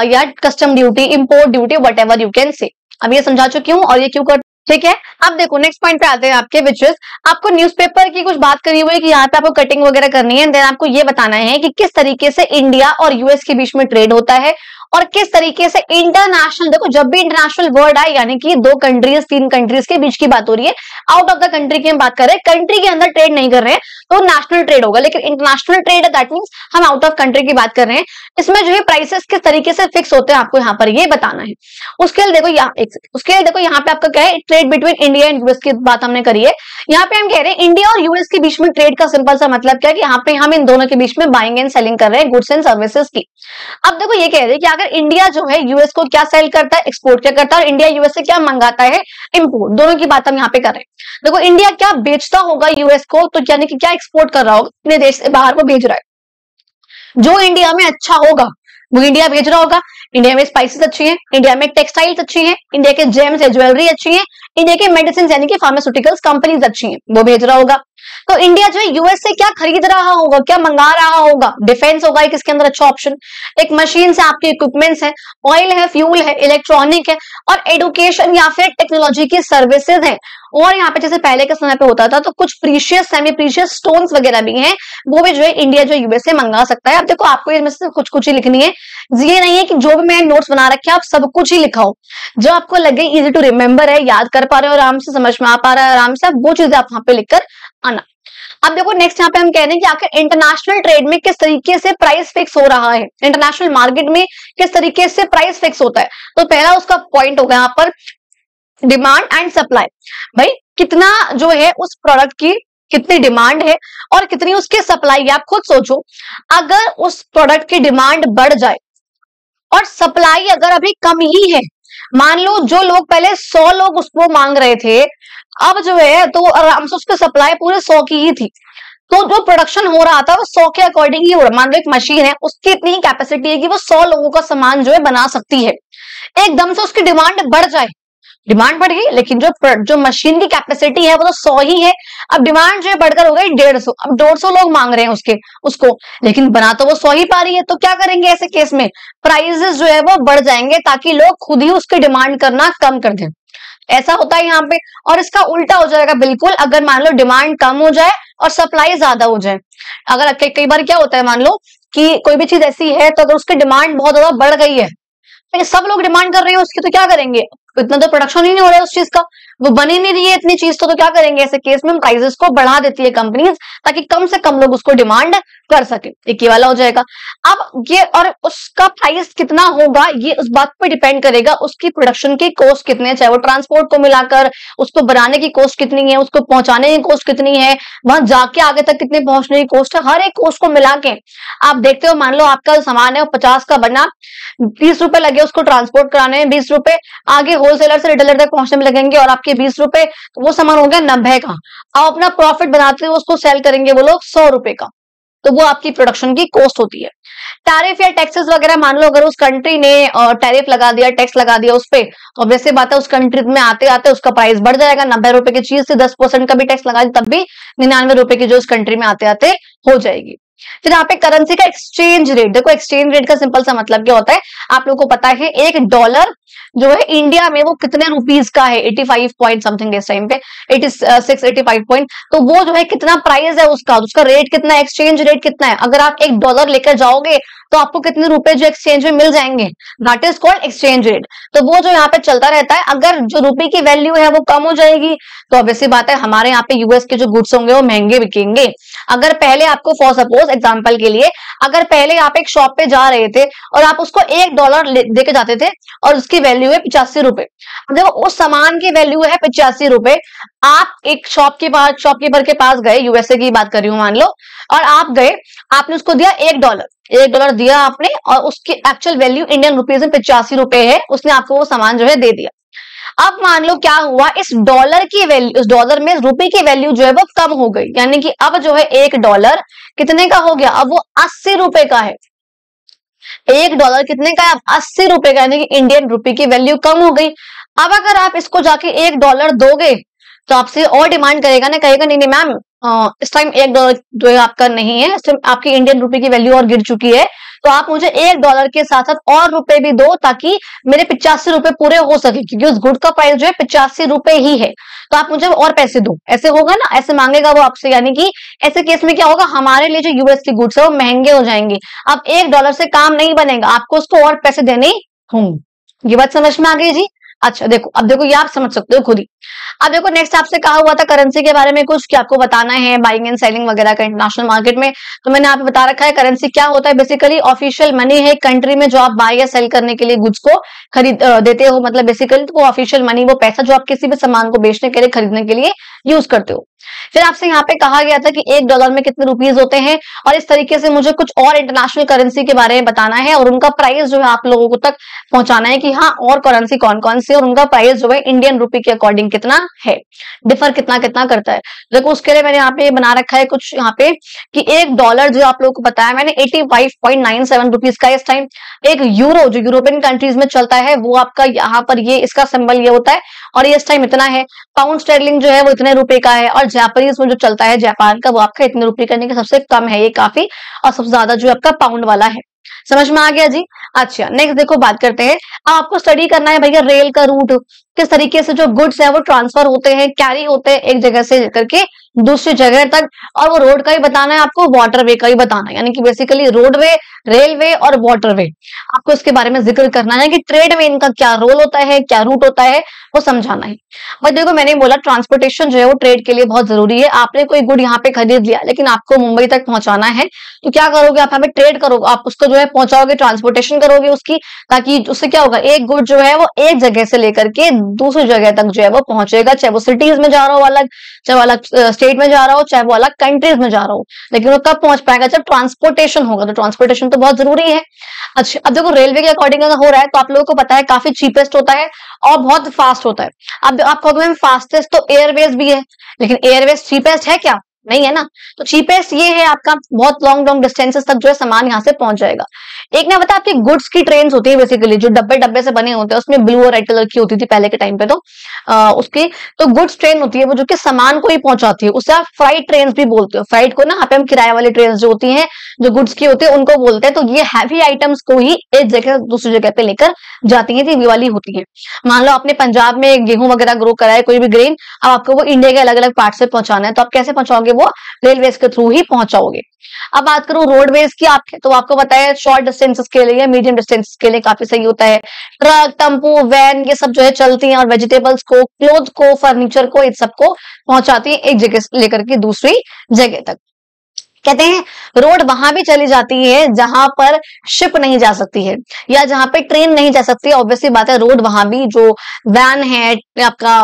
या custom duty, import duty, what ever you can say. अब ये समझा चुकी हूँ और ये क्यों कर, ठीक है। अब देखो नेक्स्ट पॉइंट पे आते हैं आपके, विच इज आपको न्यूज़पेपर की कुछ बात करी हुई है कि यहाँ पे आपको कटिंग वगैरह करनी है, देन आपको ये बताना है कि किस तरीके से इंडिया और यूएस के बीच में ट्रेड होता है और किस तरीके से इंटरनेशनल, देखो जब भी इंटरनेशनल वर्ड आए यानी कि 2 कंट्रीज 3 कंट्रीज के बीच की बात हो रही है, आउट ऑफ द कंट्री की हम बात कर रहे हैं, कंट्री के अंदर ट्रेड नहीं कर रहे हैं तो नेशनल ट्रेड होगा, लेकिन इंटरनेशनल ट्रेड है दैट मींस हम आउट ऑफ कंट्री की बात कर रहे हैं। इसमें जो है प्राइसेस किस तरीके से फिक्स होते हैं आपको यहाँ पर ये बताना है। उसके लिए देखो यहाँ पे आपका क्या है, trade between India and US की बात हमने करी है। यहाँ पे हम कह रहे हैं इंडिया और यूएस के बीच में ट्रेड का सिंपल सा मतलब क्या है कि यहाँ पे हम इन दोनों के बीच में बाइंग एंड सेलिंग कर रहे हैं गुड्स एंड सर्विसेज की। अब देखो ये कह रहे हैं कि अगर इंडिया जो है यूएस को क्या सेल करता है, एक्सपोर्ट क्या करता है, और इंडिया यूएस से क्या मंगाता है, इंपोर्ट, दोनों की बात हम यहाँ पे कर रहे हैं। देखो इंडिया क्या बेचता होगा यूएस को, तो यानी कि क्या एक्सपोर्ट कर रहा होगा, अपने देश से बाहर को भेज रहा है, जो इंडिया में अच्छा होगा वो इंडिया भेज रहा होगा। इंडिया में स्पाइसेस अच्छी हैं, इंडिया में टेक्सटाइल्स अच्छी हैं, इंडिया के जेम्स है ज्वेलरी अच्छी है, इंडिया के मेडिसिन यानी कि फार्मास्यूटिकल्स कंपनीज अच्छी हैं, वो भेज रहा होगा। तो इंडिया जो है यूएस से क्या खरीद रहा होगा, क्या मंगा रहा होगा, डिफेंस होगा एक इसके अंदर अच्छा ऑप्शन, एक मशीन है, आपके इक्विपमेंट्स है, ऑयल है, फ्यूल है, इलेक्ट्रॉनिक है, और एडुकेशन या फिर टेक्नोलॉजी की सर्विसेज है। और यहाँ पे जैसे पहले के समय पे होता था तो कुछ प्रीशियस सेमी प्रीशियस स्टोन्स वगैरह भी हैं, वो भी जो है इंडिया जो यूएस से मंगा सकता है। अब देखो आपको इनमें से कुछ कुछ ही लिखनी है, ये नहीं है कि जो भी मैंने नोट्स बना रखे आप सब कुछ ही लिखाओ, जो आपको लगे इजी टू रिमेम्बर है, याद कर पा रहे हो, आराम से समझ में आ पा रहा है आराम से, वो चीजें आप वहां पे लिखकर आना। अब देखो नेक्स्ट यहाँ पे हम कह रहे हैं कि आखिर इंटरनेशनल ट्रेड में किस तरीके से प्राइस फिक्स हो रहा है, इंटरनेशनल मार्केट में किस तरीके से प्राइस फिक्स होता है। तो पहला उसका पॉइंट होगा यहाँ पर डिमांड एंड सप्लाई। भाई कितना जो है उस प्रोडक्ट की कितनी डिमांड है और कितनी उसकी सप्लाई है। आप खुद सोचो, अगर उस प्रोडक्ट की डिमांड बढ़ जाए और सप्लाई अगर अभी कम ही है, मान लो जो लोग पहले 100 लोग उसको मांग रहे थे, अब जो है तो आराम से उसकी सप्लाई पूरे 100 की ही थी, तो जो प्रोडक्शन हो रहा था वो 100 के अकॉर्डिंग ही हो रहा। मान लो एक मशीन है, उसकी इतनी कैपेसिटी है कि वो 100 लोगों का सामान जो है बना सकती है, एकदम से उसकी डिमांड बढ़ जाए, डिमांड बढ़ गई लेकिन जो मशीन की कैपेसिटी है वो तो 100 ही है, अब डिमांड जो है बढ़कर हो गई 150, अब 150 लोग मांग रहे हैं उसको, लेकिन बना तो वो 100 ही पा रही है। तो क्या करेंगे ऐसे केस में, प्राइसेस जो है वो बढ़ जाएंगे ताकि लोग खुद ही उसकी डिमांड करना कम कर दें। ऐसा होता है यहाँ पे। और इसका उल्टा हो जाएगा बिल्कुल, अगर मान लो डिमांड कम हो जाए और सप्लाई ज्यादा हो जाए। अगर कई बार क्या होता है, मान लो कि कोई भी चीज ऐसी है तो अगर उसकी डिमांड बहुत ज्यादा बढ़ गई है, तो सब लोग डिमांड कर रहे हैं उसकी, तो क्या करेंगे, इतना तो प्रोडक्शन ही नहीं हो रहा है उस चीज का, वो बनी नहीं रही है इतनी चीज, तो क्या करेंगे ऐसे केस में, प्राइसेस को बढ़ा देती है कंपनीज ताकि कम से कम लोग उसको डिमांड कर सके। एक ये वाला हो जाएगा। अब ये और उसका प्राइस कितना होगा ये उस बात पे डिपेंड करेगा, उसकी प्रोडक्शन की कॉस्ट कितनी है, चाहे वो ट्रांसपोर्ट को मिलाकर उसको बनाने की कॉस्ट कितनी है, उसको पहुंचाने की कॉस्ट कितनी है, वहां जाके आगे तक कितने पहुंचने की कॉस्ट है, हर एक कॉस्ट को मिला के आप देखते हो। मान लो आपका सामान है वो 50 का बना, 20 रुपए लगे उसको ट्रांसपोर्ट कराने में, 20 रुपए आगे होलसेलर से रिटेलर तक पहुंचने में लगेंगे और आपके 20 रुपए, तो वो सामान हो गया 90 का। आप अपना प्रॉफिट बनाते हुए उसको सेल करेंगे वो लोग 100 रुपए का, तो वो आपकी प्रोडक्शन की कॉस्ट होती है। टैरिफ या टैक्सेस वगैरह, मान लो अगर उस कंट्री ने टैरिफ लगा दिया, टैक्स लगा दिया उस पे, तो वैसे बात है उस कंट्री में आते आते उसका प्राइस बढ़ जाएगा। 90 रुपए की चीज से 10% का भी टैक्स लगा दी तब भी 99 रुपए की जो उस कंट्री में आते आते हो जाएगी। फिर यहाँ पे करेंसी का एक्सचेंज रेट, देखो एक्सचेंज रेट का सिंपल सा मतलब क्या होता है, आप लोगों को पता है $1 जो है इंडिया में वो कितने रुपीस का है, 85 पॉइंट समथिंग इस टाइम पे 86 85 पॉइंट, तो वो जो है कितना प्राइस है उसका रेट कितना है, एक्सचेंज रेट कितना है। अगर आप $1 लेकर जाओगे तो आपको कितने रुपए जो एक्सचेंज में मिल जाएंगे, that is called exchange rate. तो वो जो यहाँ पे चलता रहता है, अगर जो रुपए की वैल्यू है वो कम हो जाएगी तो ऑब्वियसली बात है हमारे यहाँ पे यूएस के जो गुड्स होंगे वो महंगे बिकेंगे। अगर पहले आपको फॉर सपोज एग्जांपल के लिए, अगर पहले आप एक शॉप पे जा रहे थे और आप उसको $1 देके जाते थे और उसकी वैल्यू है 85 रुपए, देखो उस सामान की वैल्यू है 85 रुपए, आप एक शॉपकीपर के पास गए, यूएसए की बात कर रही हूँ मान लो, और आप गए, आपने उसको दिया $1 दिया आपने, और उसकी एक्चुअल वैल्यू इंडियन रुपीज में 85 रुपए है, उसने आपको वो सामान जो है दे दिया। अब मान लो क्या हुआ, इस डॉलर की वैल्यू, इस डॉलर में रुपए की वैल्यू जो है वो कम हो गई, यानी कि अब जो है $1 कितने का हो गया, अब वो 80 रुपए का है। $1 कितने का है, अब 80 रुपए का, यानी कि इंडियन रुपए की वैल्यू कम हो गई। अब अगर आप इसको जाके $1 दोगे तो आपसे और डिमांड करेगा ना, कहेगा नहीं मैम इस टाइम $1 जो है आपका नहीं है, इस टाइम आपकी इंडियन रुपए की वैल्यू और गिर चुकी है, तो आप मुझे $1 के साथ साथ और रुपए भी दो ताकि मेरे 85 रुपए पूरे हो सके, क्योंकि उस गुड का प्राइस जो है 85 रुपए ही है। तो आप मुझे और पैसे दो, ऐसे होगा ना, ऐसे मांगेगा वो आपसे। यानी कि ऐसे केस में क्या होगा, हमारे लिए जो यूएस के गुड्स है वो महंगे हो जाएंगे। अब $1 से काम नहीं बनेगा, आपको उसको और पैसे देने होंगे। ये बात समझ में आ गई जी? अच्छा देखो, अब देखो ये आप समझ सकते हो खुद ही। अब देखो नेक्स्ट आपसे कहा हुआ था करेंसी के बारे में कुछ कि आपको बताना है बाइंग एंड सेलिंग वगैरह का इंटरनेशनल मार्केट में। तो मैंने आपको बता रखा है करेंसी क्या होता है। बेसिकली ऑफिशियल मनी है कंट्री में जो आप बाय या सेल करने के लिए गुड्स को खरीद देते हो। मतलब बेसिकली वो ऑफिशियल मनी, वो पैसा जो आप किसी भी सामान को बेचने के लिए, खरीदने के लिए यूज करते हो। फिर आपसे यहाँ पे कहा गया था कि $1 में कितने रुपीज होते हैं, और इस तरीके से मुझे कुछ और इंटरनेशनल करेंसी के बारे में बताना है और उनका प्राइस जो है आप लोगों को तक पहुंचाना है कि हाँ और करेंसी कौन कौन सी और उनका प्राइस जो है इंडियन रुपी के अकॉर्डिंग कितना है, डिफर कितना कितना करता है। देखो उसके लिए मैंने यहाँ पे बना रखा है कुछ यहाँ पे कि $1 जो आप लोगों को बताया मैंने 85.97 रुपीज का इस टाइम। एक यूरो जो यूरोपियन कंट्रीज में चलता है वो आपका यहाँ पर ये इसका सिंबल ये होता है और ये इस टाइम इतना है। पाउंड स्टर्लिंग जो है वो इतने रुपए का है, और जापानीज में जो चलता है जापान का वो आपका इतने रुपए करने के सबसे कम है ये काफी, और सबसे ज्यादा जो आपका पाउंड वाला है। समझ में आ गया जी? अच्छा नेक्स्ट देखो बात करते हैं। अब आपको स्टडी करना है भैया रेल का रूट, किस तरीके से जो गुड्स है वो ट्रांसफर होते हैं, कैरी होते हैं एक जगह से लेकर के दूसरी जगह तक, और वो रोड का ही बताना है आपको, वाटरवे का ही बताना है। यानी कि बेसिकली रोडवे, रेलवे और वाटरवे आपको इसके बारे में जिक्र करना है कि ट्रेड में इनका क्या रोल होता है, क्या रूट होता है, वो समझाना है। बट देखो मैंने बोला ट्रांसपोर्टेशन जो है वो ट्रेड के लिए बहुत जरूरी है। आपने कोई गुड यहाँ पे खरीद लिया लेकिन आपको मुंबई तक पहुंचाना है, तो क्या करोगे आप? यहाँ पे ट्रेड करोगे, आप उसको जो है पहुंचाओगे, ट्रांसपोर्टेशन करोगे उसकी, ताकि उससे क्या होगा, एक गुड जो है वो एक जगह से लेकर के दूसरी जगह तक जो है वो पहुंचेगा, चाहे वो सिटीज में जा रहा हो अलग, चाहे वो अलग स्टेट में जा रहा हो, चाहे वो अलग कंट्रीज में जा रहा हो, लेकिन वो कब पहुंच पाएगा? जब ट्रांसपोर्टेशन होगा। तो ट्रांसपोर्टेशन तो बहुत जरूरी है। अच्छा अब देखो रेलवे के अकॉर्डिंग अगर हो रहा है तो आप लोगों को पता है काफी चीपेस्ट होता है और बहुत फास्ट होता है। अब आप कहोगे मैम फास्टेस्ट तो एयरवेज भी है, लेकिन एयरवेज चीपेस्ट है क्या? नहीं है ना। तो चीपेस्ट ये है आपका बहुत लॉन्ग डिस्टेंसेस तक जो है सामान यहाँ से पहुंच जाएगा। एक ना बता आपकी गुड्स की ट्रेन होती है बेसिकली, जो डब्बे डब्बे से बने होते हैं, उसमें ब्लू और रेड कलर की होती थी पहले के टाइम पे। तो उसकी तो गुड्स ट्रेन होती है वो जो कि सामान को ही पहुंचाती है, उससे आप फ्राइट ट्रेन भी बोलते हो। फ्राइट को ना यहाँ पे हम किराए वाली ट्रेन जो होती है जो गुड्स की होती है उनको बोलते हैं। तो ये हैवी आइटम्स को ही एक जगह दूसरी जगह पे लेकर जाती है, ये वाली होती है। मान लो आपने पंजाब में गेहूं वगैरह ग्रो करा है, कोई भी ग्रेन, अब आपको वो इंडिया के अलग अलग पार्ट से पहुंचाना है, तो आप कैसे पहुंचाओगे? वो रेलवे के थ्रू ही पहुंचाओगे। अब बात करूं रोडवेज की आपके, तो आपको बताया शॉर्ट डिस्टेंसेस के लिए, मीडियम डिस्टेंसेस के लिए काफी सही होता है। ट्रक, टेम्पो, वैन ये सब जो है चलती हैं और वेजिटेबल्स को, क्लोथ को, फर्नीचर को, इन सबको पहुंचाती है एक जगह से लेकर के दूसरी जगह तक। कहते हैं रोड वहां भी चली जाती है जहां पर शिप नहीं जा सकती है या जहां पे ट्रेन नहीं जा सकती है। ऑब्वियसली बात है रोड वहां भी जो वैन है, आपका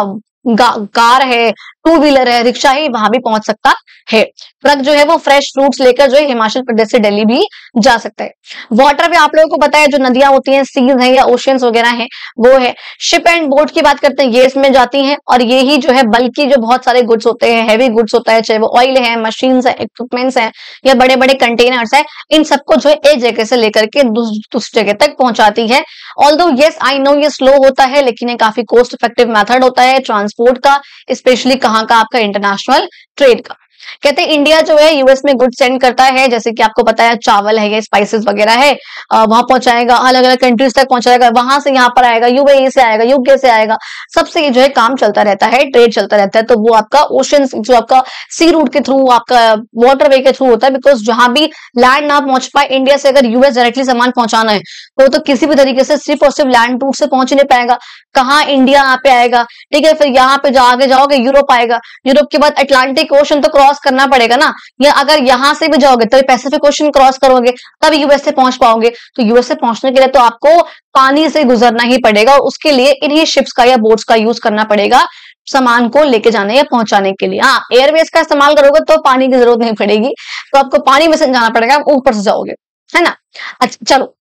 कार है, टू व्हीलर है, रिक्शा ही वहां भी पहुंच सकता है। ट्रक जो है वो फ्रेश फ्रूट्स लेकर जो है हिमाचल प्रदेश से दिल्ली भी जा सकता है। वाटर में आप लोगों को पता है जो नदियां होती हैं, सीज है या ओशियंस वगैरह हैं, वो है। शिप एंड बोट की बात करते हैं, ये इसमें जाती हैं, और ये ही जो है बल्कि जो बहुत सारे गुड्स होते हैं, हैवी गुड्स होता है, चाहे वो ऑयल है, मशीन्स है, इक्विपमेंट्स है या बड़े बड़े कंटेनर्स है, इन सबको जो है एक जगह से लेकर के दूसरी जगह तक पहुंचाती है। ऑल्दो यस आई नो ये स्लो होता है, लेकिन ये काफी कॉस्ट इफेक्टिव मेथड होता है ट्रांसपोर्ट का, स्पेशली कहाँ का? आपका इंटरनेशनल ट्रेड का। कहते हैं इंडिया जो है यूएस में गुड्स सेंड करता है, जैसे कि आपको पता है चावल है या स्पाइसेस वगैरह है, वहां पहुंचाएगा, अलग अलग कंट्रीज तक पहुंचाएगा, वहां से यहाँ पर आएगा, यूएई से आएगा, यूके से आएगा, सबसे ये जो है काम चलता रहता है, ट्रेड चलता रहता है। तो वो आपका ओशन जो आपका सी रूट के थ्रू, आपका वाटरवे के थ्रू होता है, बिकॉज जहां भी लैंड ना पहुंच पाए इंडिया से, अगर यूएस डायरेक्टली सामान पहुंचाना है तो किसी भी तरीके से सिर्फ और सिर्फ लैंड रूट से पहुंच नहीं पाएगा। कहाँ? इंडिया यहाँ पे आएगा, ठीक है, फिर यहाँ पे आगे जाओगे यूरोप आएगा, यूरोप के बाद अटलांटिक ओशन तो क्रॉस करना पड़ेगा ना, या अगर यहाँ से भी जाओगे तो पैसिफिक ओशन क्रॉस करोगे तब यूएस से पहुंच पाओगे। तो यूएस से पहुंचने के लिए तो आपको पानी से गुजरना ही पड़ेगा, और उसके लिए इन्हीं शिप्स का या बोट्स का यूज करना पड़ेगा सामान को लेके जाने या पहुंचाने के लिए। हाँ एयरवेज का इस्तेमाल करोगे तो पानी की जरूरत नहीं पड़ेगी, तो आपको पानी में से जाना पड़ेगा, ऊपर से जाओगे, है ना। अच्छा चलो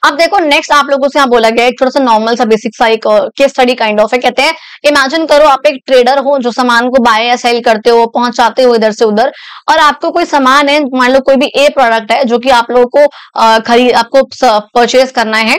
अब देखो नेक्स्ट आप लोगों से यहाँ बोला गया एक थोड़ा सा नॉर्मल सा बेसिक सा एक केस स्टडी काइंड ऑफ है। कहते हैं इमेजिन करो आप एक ट्रेडर हो जो सामान को बाय या सेल करते हो, पहुंचाते हो इधर से उधर, और आपको कोई सामान है, मान लो कोई भी ए प्रोडक्ट है जो कि आप लोगों को आपको परचेज करना है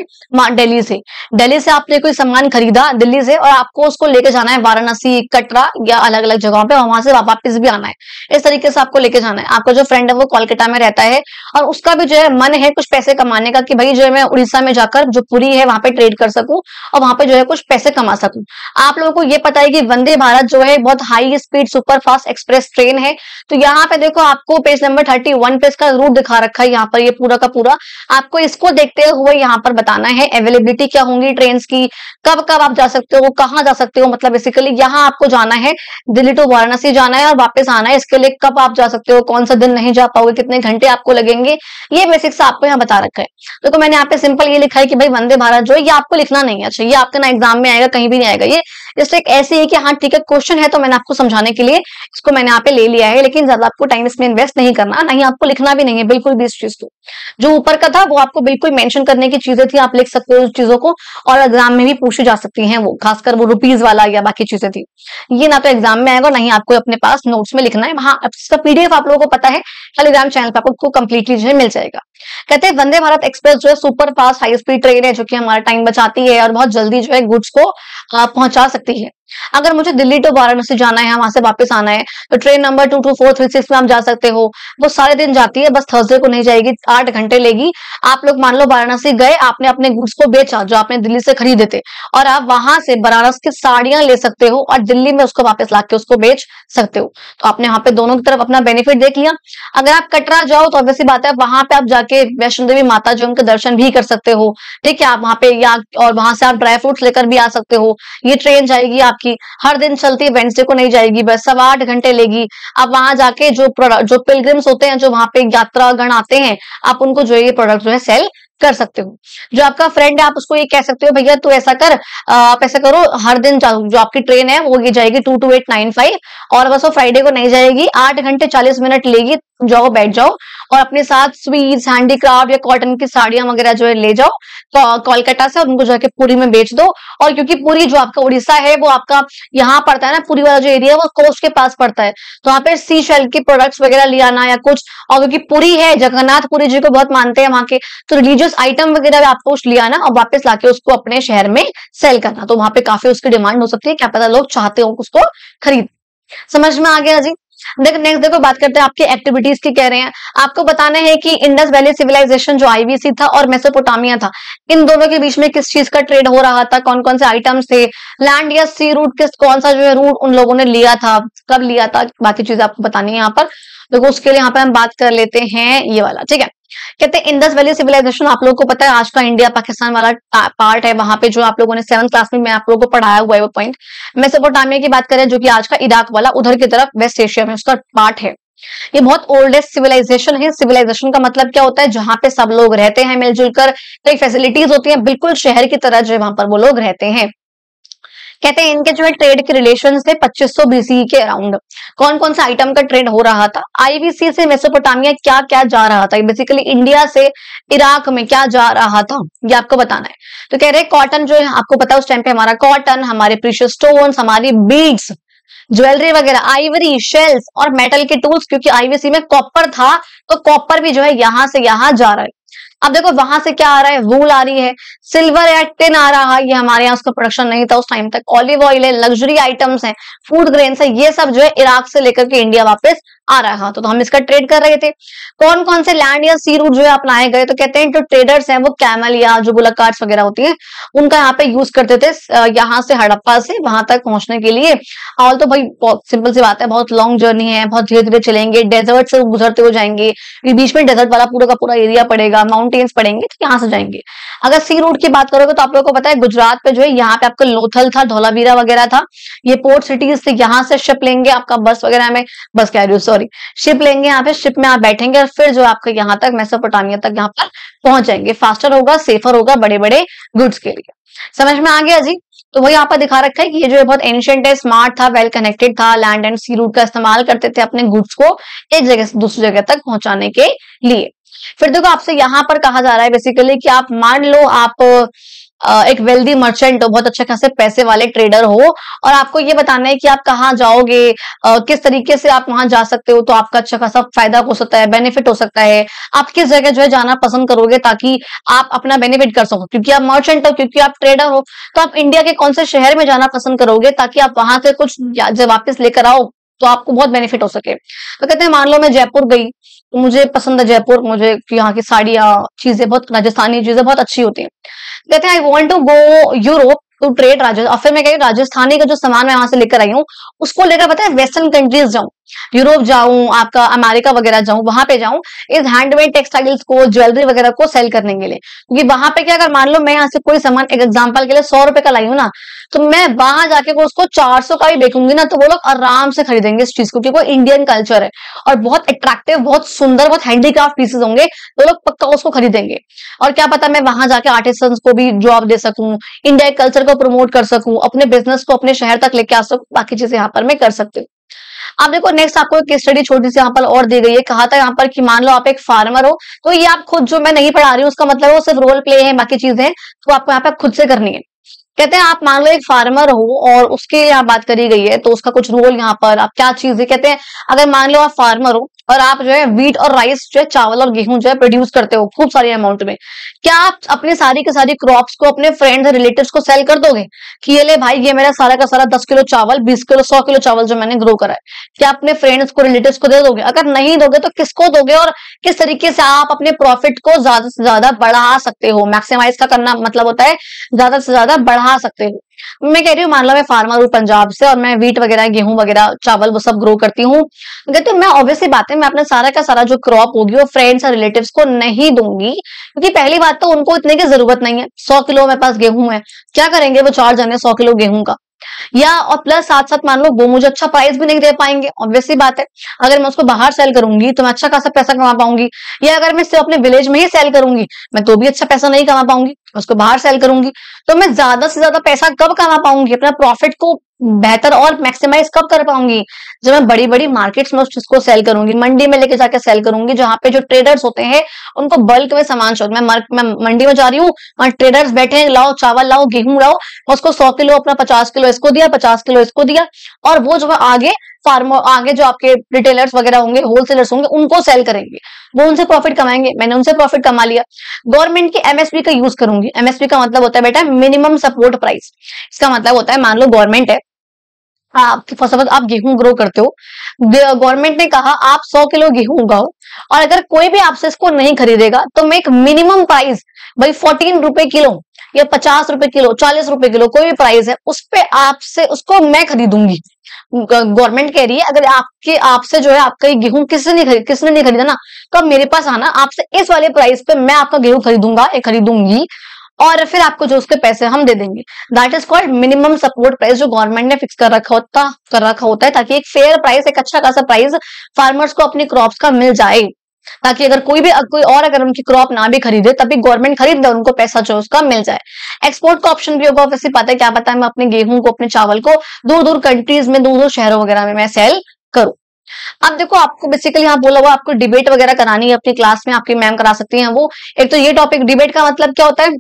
दिल्ली से आपने कोई सामान खरीदा दिल्ली से, और आपको उसको लेके जाना है वाराणसी, कटरा या अलग अलग जगहों पे, वहां से वापस भी आना है। इस तरीके से आपको लेके जाना है। आपका जो फ्रेंड है वो कोलकाता में रहता है और उसका भी जो है मन है कुछ पैसे कमाने का कि भाई जो है मैं उड़ीसा में जाकर जो पुरी है वहां पे ट्रेड कर सकूं और वहां पे जो है कुछ पैसे कमा सकूं। आप लोगों को ये पता है कि वंदे भारत जो है बहुत high speed super fast express train है। तो यहाँ पे देखो आपको पेज नंबर 31 पे इसका रूट दिखा रखा है, यहाँ पर ये पूरा का पूरा आपको इसको देखते हुए यहाँ पर बताना है अवेलेबिलिटी क्या होंगी ट्रेन की, कब कब आप जा सकते हो, कहाँ जा सकते हो। मतलब बेसिकली यहाँ आपको जाना है दिल्ली टू वाराणसी जाना है और वापस आना है। इसके लिए कब आप जा सकते हो, कौन सा दिन नहीं जा पाओगे, कितने घंटे आपको लगेंगे, ये बेसिक्स आपको यहाँ बता रखा है। तो मैंने यहाँ पे सिंपल ये लिखा है कि भाई वंदे भारत जो है ये आपको लिखना नहीं है। अच्छा, ये आपके ना एग्जाम में आएगा, कहीं भी नहीं आएगा। ये जस्ट एक ऐसे है कि हाँ ठीक है क्वेश्चन है तो मैंने आपको समझाने के लिए इसको मैंने यहाँ पे ले लिया है, लेकिन ज्यादा आपको टाइम इसमें इन्वेस्ट नहीं करना, नहीं आपको लिखना भी नहीं है बिल्कुल भी इस चीज को। जो ऊपर का था वो आपको बिल्कुल मेंशन करने की चीजें थी, आप लिख सकते हो उस चीजों को और एग्जाम में भी पूछी जा सकती हैं, वो खासकर वो रुपीज वाला या बाकी चीजें थी। ये ना तो एग्जाम में आएगा, नहीं आपको अपने पास नोट्स में लिखना है। हाँ, इसका पीडीएफ आप लोगों को पता है टेलीग्राम चैनल पर आपको कंप्लीटली जो है मिल जाएगा। कहते हैं वंदे भारत एक्सप्रेस जो है super fast high speed train है जो कि हमारा टाइम बचाती है और बहुत जल्दी जो है गुड्स को पहुंचा सकती है। अगर मुझे दिल्ली टू वाराणसी जाना है, वहां से वापस आना है, तो ट्रेन नंबर 22436 में आप जा सकते हो। वो सारे दिन जाती है, बस थर्सडे को नहीं जाएगी, 8 घंटे लेगी। आप लोग मान लो वाराणसी गए, आपने अपने गुड्स को बेचा जो आपने दिल्ली से खरीदे थे, और आप वहां से बनारस की साड़ियां ले सकते हो और दिल्ली में उसको वापस लाके उसको बेच सकते हो। तो आपने यहाँ पे दोनों की तरफ अपना बेनिफिट देख लिया। अगर आप कटरा जाओ तो ऑब्वियसली बात है वहां पे आप जाके वैष्णो देवी माता जो उनके दर्शन भी कर सकते हो, ठीक है। आप वहां पे या और वहां से आप ड्राई फ्रूट्स लेकर भी आ सकते हो। ये ट्रेन जाएगी आपकी, हर दिन चलती है, वेडनेसडे को नहीं जाएगी, बस 8.25 घंटे लेगी। आप वहां जाके जो पिलग्रिम्स होते हैं, जो वहां पे यात्रागण आते हैं, आप उनको जो है ये प्रोडक्ट जो है सेल कर सकते हो। जो आपका फ्रेंड है आप उसको ये कह सकते हो भैया तू ऐसा कर, आप ऐसा करो हर दिन जो आपकी ट्रेन है वो ये जाएगी 2 to 895 और बस वो फ्राइडे को नहीं जाएगी, 8 घंटे 40 मिनट लेगी। जाओ बैठ जाओ और अपने साथ स्वीट्स, हैंडीक्राफ्ट या कॉटन की साड़ियां वगैरह जो है ले जाओ कोलकाता से और उनको जाके पुरी में बेच दो। और क्योंकि पुरी जो आपका उड़ीसा है वो आपका यहाँ पड़ता है ना, पुरी वाला जो एरिया है वो कोस्ट के पास पड़ता है, तो वहाँ पे सी शेल के प्रोडक्ट्स वगैरह ले आना या कुछ। और क्योंकि पुरी है, जगन्नाथ पुरी जी को बहुत मानते हैं वहां के, तो रिलीजियस आइटम वगैरह आपको ले आना और वापस लाके उसको अपने शहर में सेल करना। तो वहां पे काफी उसकी डिमांड हो सकती है, क्या पता लोग चाहते हो उसको खरीद। समझ में आ गया जी। नेक्स्ट देखो बात करते हैं आपकी एक्टिविटीज की। कह रहे हैं आपको बताना है कि इंडस वैली सिविलाइजेशन जो आईवीसी था और मेसोपोटामिया था, इन दोनों के बीच में किस चीज का ट्रेड हो रहा था, कौन कौन से आइटम्स थे, लैंड या सी रूट किस कौन सा जो है रूट उन लोगों ने लिया था, कब लिया था, बाकी चीजें आपको बतानी है यहाँ पर। देखो उसके लिए यहाँ पे हम बात कर लेते हैं ये वाला, ठीक है। कहते हैं इंडस वैली सिविलाइजेशन आप लोगों को पता है आज का इंडिया पाकिस्तान वाला पार्ट है, वहां पे जो आप लोगों ने 7th क्लास में मैं आप लोगों को पढ़ाया हुआ है वो पॉइंट। मेसोपोटामिया की बात करें जो कि आज का इराक वाला उधर की तरफ वेस्ट एशिया में उसका पार्ट है। ये बहुत ओल्डेस्ट सिविलाइजेशन है। सिविलाइजेशन का मतलब क्या होता है, जहां पे सब लोग रहते हैं मिलजुल कर, कई फैसिलिटीज होती है, बिल्कुल शहर की तरह जो वहां पर वो लोग रहते हैं। कहते हैं इनके जो है ट्रेड के रिलेशन थे 2500 बीसी के अराउंड। कौन कौन सा आइटम का ट्रेड हो रहा था, आईवीसी से मेसोपोटामिया क्या क्या जा रहा था, बेसिकली इंडिया से इराक में क्या जा रहा था ये आपको बताना है। तो कह रहे हैं कॉटन जो है आपको पता है उस टाइम पे हमारा कॉटन, हमारे प्रीशियस स्टोन्स, हमारी बीड्स, ज्वेलरी वगैरह, आइवरी, शेल्स और मेटल के टूल्स, क्योंकि आईवीसी में कॉपर था तो कॉपर भी जो है यहां से यहां जा रहा है। अब देखो वहां से क्या आ रहा है, वूल आ रही है, सिल्वर या टिन आ रहा है, ये हमारे यहाँ उसका प्रोडक्शन नहीं था उस टाइम तक, ऑलिव ऑयल है, लग्जरी आइटम्स हैं, फूड ग्रेन्स है, ये सब जो है इराक से लेकर के इंडिया वापस आ रहा है। तो हम इसका ट्रेड कर रहे थे। कौन कौन से लैंड या सी रूट जो है अपनाए गए, तो कहते हैं जो ट्रेडर्स हैं वो कैमल या जो बुलक कार्ट्स वगैरह होती हैं उनका यहाँ पे यूज करते थे, यहाँ से हड़प्पा से वहां तक पहुंचने के लिए। और तो भाई बहुत सिंपल सी बात है, बहुत लॉन्ग जर्नी है, बहुत धीरे धीरे चलेंगे, डेजर्ट से गुजरते हो जाएंगे, बीच में डेजर्ट वाला पूरा का पूरा एरिया पड़ेगा, माउंटेन्स पड़ेंगे, तो यहाँ से जाएंगे। अगर सी रूट की बात करोगे तो आप लोगों को पता है गुजरात पे जो है यहाँ पे आपका लोथल था, धौलावीरा वगैरह था, ये पोर्ट सिटीज थे, यहाँ से शिप लेंगे आपका बस वगैरह में, बस कह रही हूँ सॉरी, शिप लेंगे, यहाँ पे शिप में आप बैठेंगे और फिर जो आपका यहाँ तक मेसोपोटामिया तक यहाँ पर पहुंच जाएंगे। फास्टर होगा, सेफर होगा बड़े बड़े गुड्स के लिए। समझ में आ गया जी। तो वो यहाँ पर दिखा रखा है कि ये जो है बहुत एंशिएंट है, स्मार्ट था, वेल कनेक्टेड था, लैंड एंड सी रूट का इस्तेमाल करते थे अपने गुड्स को एक जगह से दूसरी जगह तक पहुंचाने के लिए। फिर देखो आपसे यहाँ पर कहा जा रहा है बेसिकली कि आप मान लो आप एक वेल्दी मर्चेंट हो, बहुत अच्छे खासे पैसे वाले ट्रेडर हो, और आपको ये बताना है कि आप कहाँ जाओगे, किस तरीके से आप वहां जा सकते हो, तो आपका अच्छा खासा फायदा हो सकता है, बेनिफिट हो सकता है। आप किस जगह जो है जाना पसंद करोगे ताकि आप अपना बेनिफिट कर सको, क्योंकि आप मर्चेंट हो, क्योंकि आप ट्रेडर हो, तो आप इंडिया के कौन से शहर में जाना पसंद करोगे ताकि आप वहां से कुछ जब वापस लेकर आओ तो आपको बहुत बेनिफिट हो सके। तो कहते हैं मान लो मैं जयपुर गई, तो मुझे पसंद है जयपुर, मुझे यहाँ की साड़ियाँ, चीजें, बहुत राजस्थानी चीजें बहुत अच्छी होती हैं। कहते हैं I want to go Europe to trade Rajasthan, और फिर मैं कह राजस्थानी का जो सामान मैं वहां से लेकर आई हूँ उसको लेकर पता है वेस्टर्न कंट्रीज जाऊं, यूरोप जाऊं, आपका अमेरिका वगैरह जाऊं, वहां पे जाऊं इस हैंडमेड टेक्सटाइल्स को, ज्वेलरी वगैरह को सेल करने के लिए। क्योंकि वहां पे क्या, अगर मान लो मैं यहाँ से कोई सामान एक एग्जांपल के लिए 100 रुपए का लाई हूँ ना, तो मैं वहां जाके को उसको 400 का भी बेचूंगी ना, तो वो लोग आराम से खरीदेंगे इस चीज को, क्योंकि वो इंडियन कल्चर है और बहुत अट्रैक्टिव, बहुत सुंदर, बहुत हैंडीक्राफ्ट पीसेस होंगे, तो लोग पक्का उसको खरीदेंगे। और क्या पता मैं वहां जाके आर्टिसंस को भी जॉब दे सकूं, इंडिया कल्चर को प्रमोट कर सकूं, अपने बिजनेस को अपने शहर तक लेके आ सकूं, बाकी चीजें यहाँ पर मैं कर सकती हूँ। अब देखो नेक्स्ट आपको एक स्टडी छोटी सी यहाँ पर और दी गई है। कहा था यहाँ पर कि मान लो आप एक फार्मर हो, तो ये आप खुद, जो मैं नहीं पढ़ा रही हूँ उसका मतलब वो सिर्फ रोल प्ले है, बाकी चीजें तो आपको यहाँ पे खुद से करनी है। कहते हैं आप मान लो एक फार्मर हो और उसके यहाँ बात करी गई है, तो उसका कुछ रोल यहाँ पर आप क्या चीज है। कहते हैं अगर मान लो आप फार्मर हो और आप जो है व्हीट और राइस जो है, चावल और गेहूं जो है प्रोड्यूस करते हो खूब सारी अमाउंट में, क्या आप अपने सारी की सारी क्रॉप्स को अपने फ्रेंड्स और रिलेटिव्स को सेल कर दोगे कि ये ले भाई, ये मेरा सारा का सारा 10 किलो चावल, 20 किलो, 100 किलो चावल जो मैंने ग्रो करा है, क्या अपने फ्रेंड्स को, रिलेटिव्स को दे दोगे? अगर नहीं दोगे तो किसको दोगे, और किस तरीके से आप अपने प्रॉफिट को ज्यादा से ज्यादा बढ़ा सकते हो? मैक्सिमाइज का करना मतलब होता है ज्यादा से ज्यादा बढ़ा सकते हो। मैं कह रही हूँ मान लो मैं फार्मर हूँ पंजाब से, और मैं व्हीट वगैरह, गेहूं वगैरह, चावल वो सब ग्रो करती हूँ, कहते मैं ऑब्वियसली बात है मैं अपना सारा का सारा जो क्रॉप होगी वो फ्रेंड्स और रिलेटिव्स को नहीं दूंगी, क्योंकि पहली बात तो उनको इतने की जरूरत नहीं है। 100 किलो मेरे पास गेहूं है, क्या करेंगे वो 4 जने 100 किलो गेहूं का? या और प्लस साथ साथ मान लो वो मुझे अच्छा प्राइस भी नहीं दे पाएंगे, ऑब्वियसली बात है। अगर मैं उसको बाहर सेल करूंगी तो मैं अच्छा खासा पैसा कमा पाऊंगी, या अगर मैं सिर्फ अपने विलेज में ही सेल करूंगी मैं तो भी अच्छा पैसा नहीं कमा पाऊंगी, उसको बाहर सेल करूंगी तो मैं ज्यादा से ज्यादा पैसा कब कमा पाऊंगी, अपना प्रॉफिट को बेहतर और मैक्सिमाइज कब कर पाऊंगी? जब मैं बड़ी बड़ी मार्केट्स में उस चीज को सेल करूंगी, मंडी में लेके जाके सेल करूंगी, जहां पे जो ट्रेडर्स होते हैं उनको बल्क में सामान चाहिए। मैं मंडी में जा रही हूँ, वहां ट्रेडर्स बैठे हैं, लाओ चावल, लाओ गेहूं, लाओ, उसको 100 किलो अपना 50 किलो इसको दिया, 50 किलो इसको दिया, और वो जो है आगे फार्मर, आगे जो आपके रिटेलर्स वगैरह होंगे, होलसेलर्स होंगे, उनको सेल करेंगे, वो उनसे प्रॉफिट कमाएंगे, मैंने उनसे प्रॉफिट कमा लिया। गवर्नमेंट की एमएसपी का यूज करूंगी। एमएसपी का मतलब होता है बेटा मिनिमम सपोर्ट प्राइस। इसका मतलब होता है मान लो गवर्नमेंट है, आप फर्स्ट ऑफ ऑल आप गेहूं ग्रो करते हो, गवर्नमेंट ने कहा आप 100 किलो गेहूं उगाओ, और अगर कोई भी आपसे इसको नहीं खरीदेगा तो मैं एक मिनिमम प्राइस, भाई 14 रुपए किलो या 50 रुपए किलो, 40 रुपए किलो, कोई भी प्राइस है उस पे आपसे उसको मैं खरीदूंगी। गवर्नमेंट कह रही है अगर आपसे जो है आपका गेहूं किसने नहीं खरीदा ना, तो आप मेरे पास आना, आपसे इस वाले प्राइस पे मैं आपका गेहूं खरीदूंगी, और फिर आपको जो उसके पैसे हम दे देंगे। That is called minimum support price, जो गवर्नमेंट ने फिक्स कर रखा होता है ताकि एक फेयर प्राइस, एक अच्छा खासा प्राइस फार्मर्स को अपनी क्रॉप्स का मिल जाए, ताकि अगर कोई और अगर उनकी क्रॉप ना भी खरीदे तभी गवर्नमेंट खरीद दे, उनको पैसा जो उसका मिल जाए। एक्सपोर्ट का ऑप्शन भी होगा, वैसे पता है क्या पता है मैं अपने गेहूं को, अपने चावल को दूर दूर कंट्रीज में, दूर दूर शहरों वगैरह में मैं सेल करूं। अब देखो आपको बेसिकली यहाँ बोला हुआ आपको डिबेट वगैरह करानी है अपनी क्लास में, आपकी मैम करा सकती हैं वो। एक तो ये टॉपिक, डिबेट का मतलब क्या होता है,